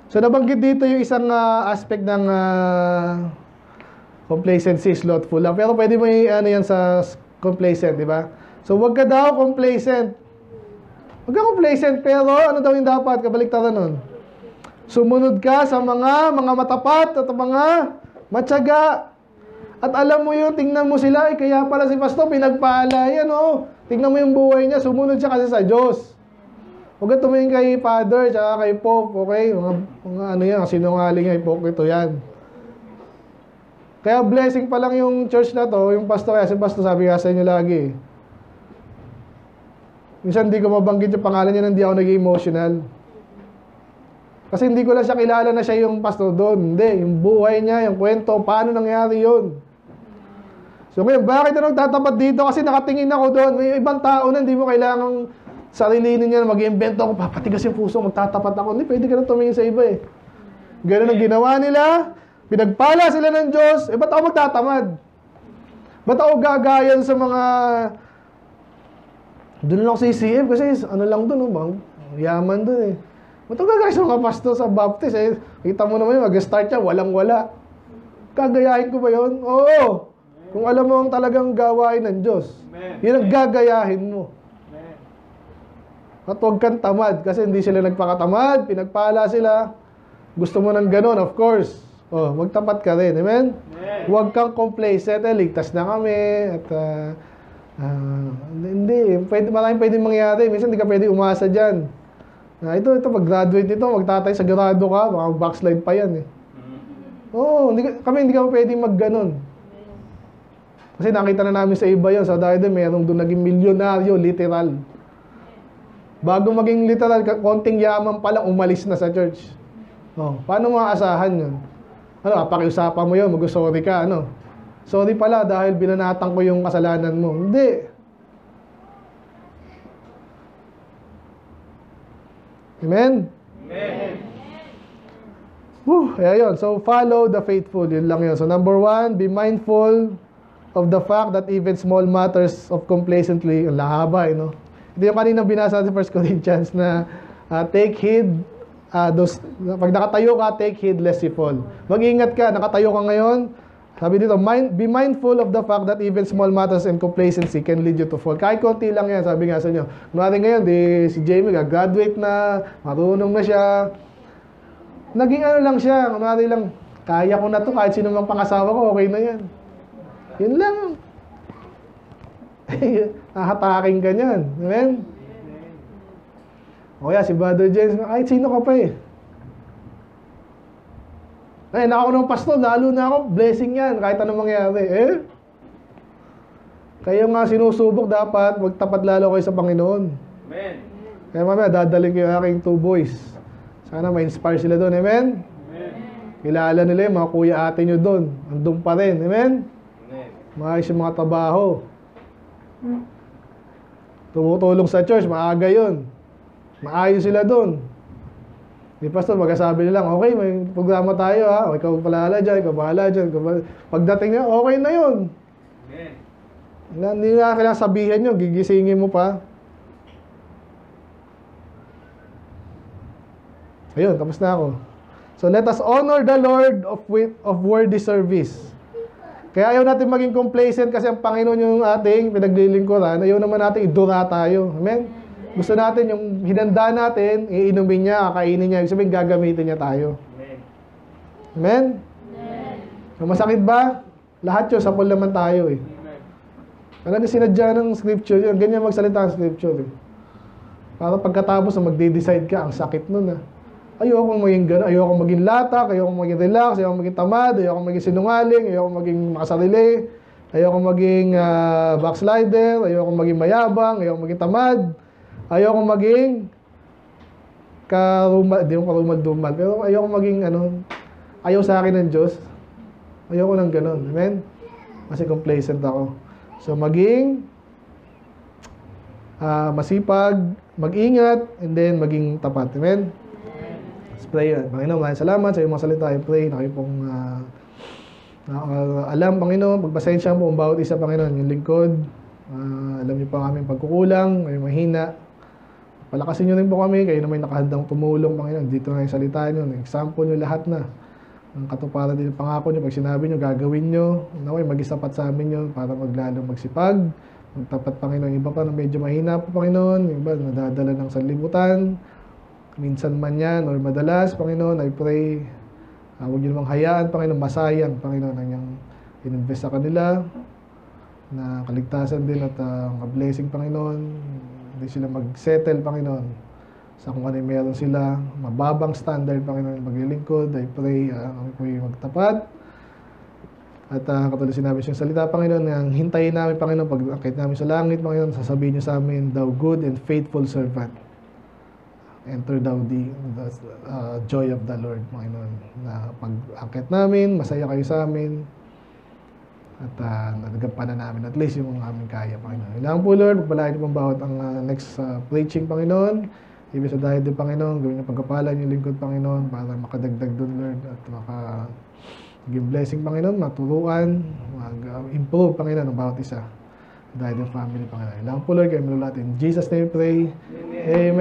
So, nabanggit dito yung isang aspect ng complacency, slothful lang. Pero pwede mo yan sa complacent, di ba? So, wag ka daw complacent. Wag ka complacent, pero ano daw yung dapat? Kabaliktaran nun. Sumunod ka sa mga matapat at mga matyaga. At alam mo yun, tingnan mo sila, kaya pala si Pastor, pinagpala yan, Tingnan mo yung buhay niya, sumunod siya kasi sa Diyos. Huwag ka tumingin kay Father, tsaka kay Pope, okay? Mga ano yan, sinungaling yan, hipokrito yan. Kaya blessing pa lang yung church na to, yung pastor, kaya si Pastor sabi nga sa inyo lagi. Minsan hindi ko mabanggit yung pangalan niya, hindi ako naging emotional. Kasi hindi ko lang siya kilala na siya yung pastor doon. Hindi, yung buhay niya, yung kwento, paano nangyari yun. So ngayon, bakit na nagtatapat dito? Kasi nakatingin ako doon. May ibang tao na hindi mo kailangang sarilinin niya na mag-iimbento ako, papatigas yung puso, magtatapat ako. Hindi, pwede ka na tumingin sa iba eh. Ganun ang ginawa nila. Pinagpala sila ng Diyos. Ba't ako magtatamad? Ba't ako gagayan sa mga... Doon lang sa CCF kasi ano lang doon, bang yaman doon eh. Ba't ako gagayan sa mga pastor sa Baptist eh? Kita mo naman yun, mag-start siya, walang-wala. Gagayahin ko ba yun? Oo. Kung alam mo ang talagang gawain ng Diyos, yun ang gagayahin mo. At huwag kang tamad kasi hindi sila nagpakatamad, pinagpala sila. Gusto mo ng ganun, of course. Magtapat ka rin, amen? Huwag kang complacent, ligtas na kami. At hindi, maraming pwedeng mangyari. Minsan hindi ka pwede umasa dyan. Ito, pag-graduate nito, magtatay sa grado ka, baka backslide pa yan eh. Hindi ka pwedeng mag-ganon. Kasi nakita na namin sa iba yun. Sa dahil din, mayroong doon naging milyonaryo, literal. Bago maging literal, konting yaman pa lang, umalis na sa church. Paano maaasahan yun? Pakiusapan mo yun, mag-sorry ka, Sorry pala dahil binanatan ko yung kasalanan mo. Hindi. Amen? Amen. Kaya yun. So, follow the faithful. Yun lang yun. So, number 1, be mindful of the fact that even small matters of complacently, ang lahaba, Ito yung kanina binasa sa 1 Corinthians na take heed, pag nakatayo ka, take heed lest you fall. Mag-ingat ka, nakatayo ka ngayon, sabi dito, be mindful of the fact that even small matters and complacency can lead you to fall. Kahit konti lang yan, sabi nga sa inyo. Kunwari ngayon, si Jamie, graduate na, marunong na siya. Naging lang siya, kunwari lang, kaya ko na to, kahit sino mang pangasawa ko, okay na yan. Yun lang. Hahataking ka niyan. Amen? O kaya si Brother James, kahit sino ka pa eh. Nako ng pastor, lalo na ako, blessing yan, kahit anong mangyari. Kaya nga sinusubok dapat, magtapat lalo kayo sa Panginoon. Amen. Kaya mamaya, dadaling ko yung aking 2 boys. Sana ma-inspire sila doon. Amen? Amen. Kilala nila yung mga kuya ate nyo doon. Andun pa rin. Amen? Amen. Maayos yung mga trabaho. Tumutulong sa church, maaga yun. Maayos sila doon. Di pastor, magkasabi nilang, okay, may programa tayo ha. O, ikaw palala dyan, ikaw bahala dyan. Pagdating niya, okay na yun. Amen. Hindi na kailangan sabihin nyo, gigisingin mo pa. Ayun, tapos na ako. So, let us honor the Lord of worthy service. Kaya ayaw natin maging complacent kasi ang Panginoon yung ating pinaglilingkuran. Ayaw naman natin idura tayo. Amen? Gusto natin yung hinanda natin, iinumin niya, kakainin niya. Ibig sabihin, gagamitin niya tayo. Amen. Amen? So, masakit ba? Lahat yun, sapol naman tayo eh. Alam niyo, sinadya ng scripture yun. Ganyan magsalita ang scripture eh. Para pagkatapos na magde-decide ka, ang sakit nun ah. Ayoko maging gano'n, ayoko maging latak, ayoko maging relax, ayoko maging tamad, ayoko maging sinungaling, ayoko maging makasarili, ayoko maging backslider, ayoko maging mayabang, ayoko maging tamad, ayoko maging di mo karumal-dumal, pero ayoko maging ayaw sa akin ng Diyos. Ayoko ng gano'n, amen? Kasi complacent ako. So maging masipag, mag-ingat, and then maging tapat, amen? Let's pray. Panginoon, maraming salamat sa iyong mga salita. I pray na kayo pong alam, Panginoon, pagpasensya po ang bawat isa, Panginoon, yung lingkod. Alam niyo pa ang aming pagkukulang, may mahina. Palakasin niyo rin po kami, kayo na may nakahandang tumulong, Panginoon. Dito na yung salita niyo, example niyo lahat na. Ang katuparan din ng pangako niyo, pag sinabi niyo, gagawin niyo. Naway, mag-isapat sa amin yun para maglalong magsipag. Magtapat, Panginoon. Iba pa na medyo mahina po, Panginoon. Iba nadadala ng sanlibutan. Minsan man yan or madalas, Panginoon, I pray, huwag niyo namang hayaan, Panginoon, masayang, Panginoon, ang iyong ininvest sa kanila, na kaligtasan din at blessing, Panginoon. Hindi sila mag-settle, Panginoon, sa kung ano yung meron sila. Mababang standard, Panginoon, maglilingkod. I pray, kami po yung magtapat. At katulad sinabi sa salita, Panginoon, ang hintayin namin, Panginoon, pag akit namin sa langit, Panginoon, sasabihin niyo sa amin, thou good and faithful servant. Enter thou the joy of the Lord, Panginoon. Na pag-akit namin, masaya kayo sa amin. At nagagampanan namin at least yung aming kaya, Panginoon. Ilang po, Lord, magpalain niyo pang bawat ang next preaching, Panginoon. Ibig sa dahil din, Panginoon, gawin niyo pagkapalan yung lingkod, Panginoon, para makadagdag doon, Lord, at maging blessing, Panginoon, maturuan, mag-improve, Panginoon, ang bawat isa. Dahil yung family, Panginoon. Ilang po, Lord, kayo malulati. In Jesus' name we pray. Amen.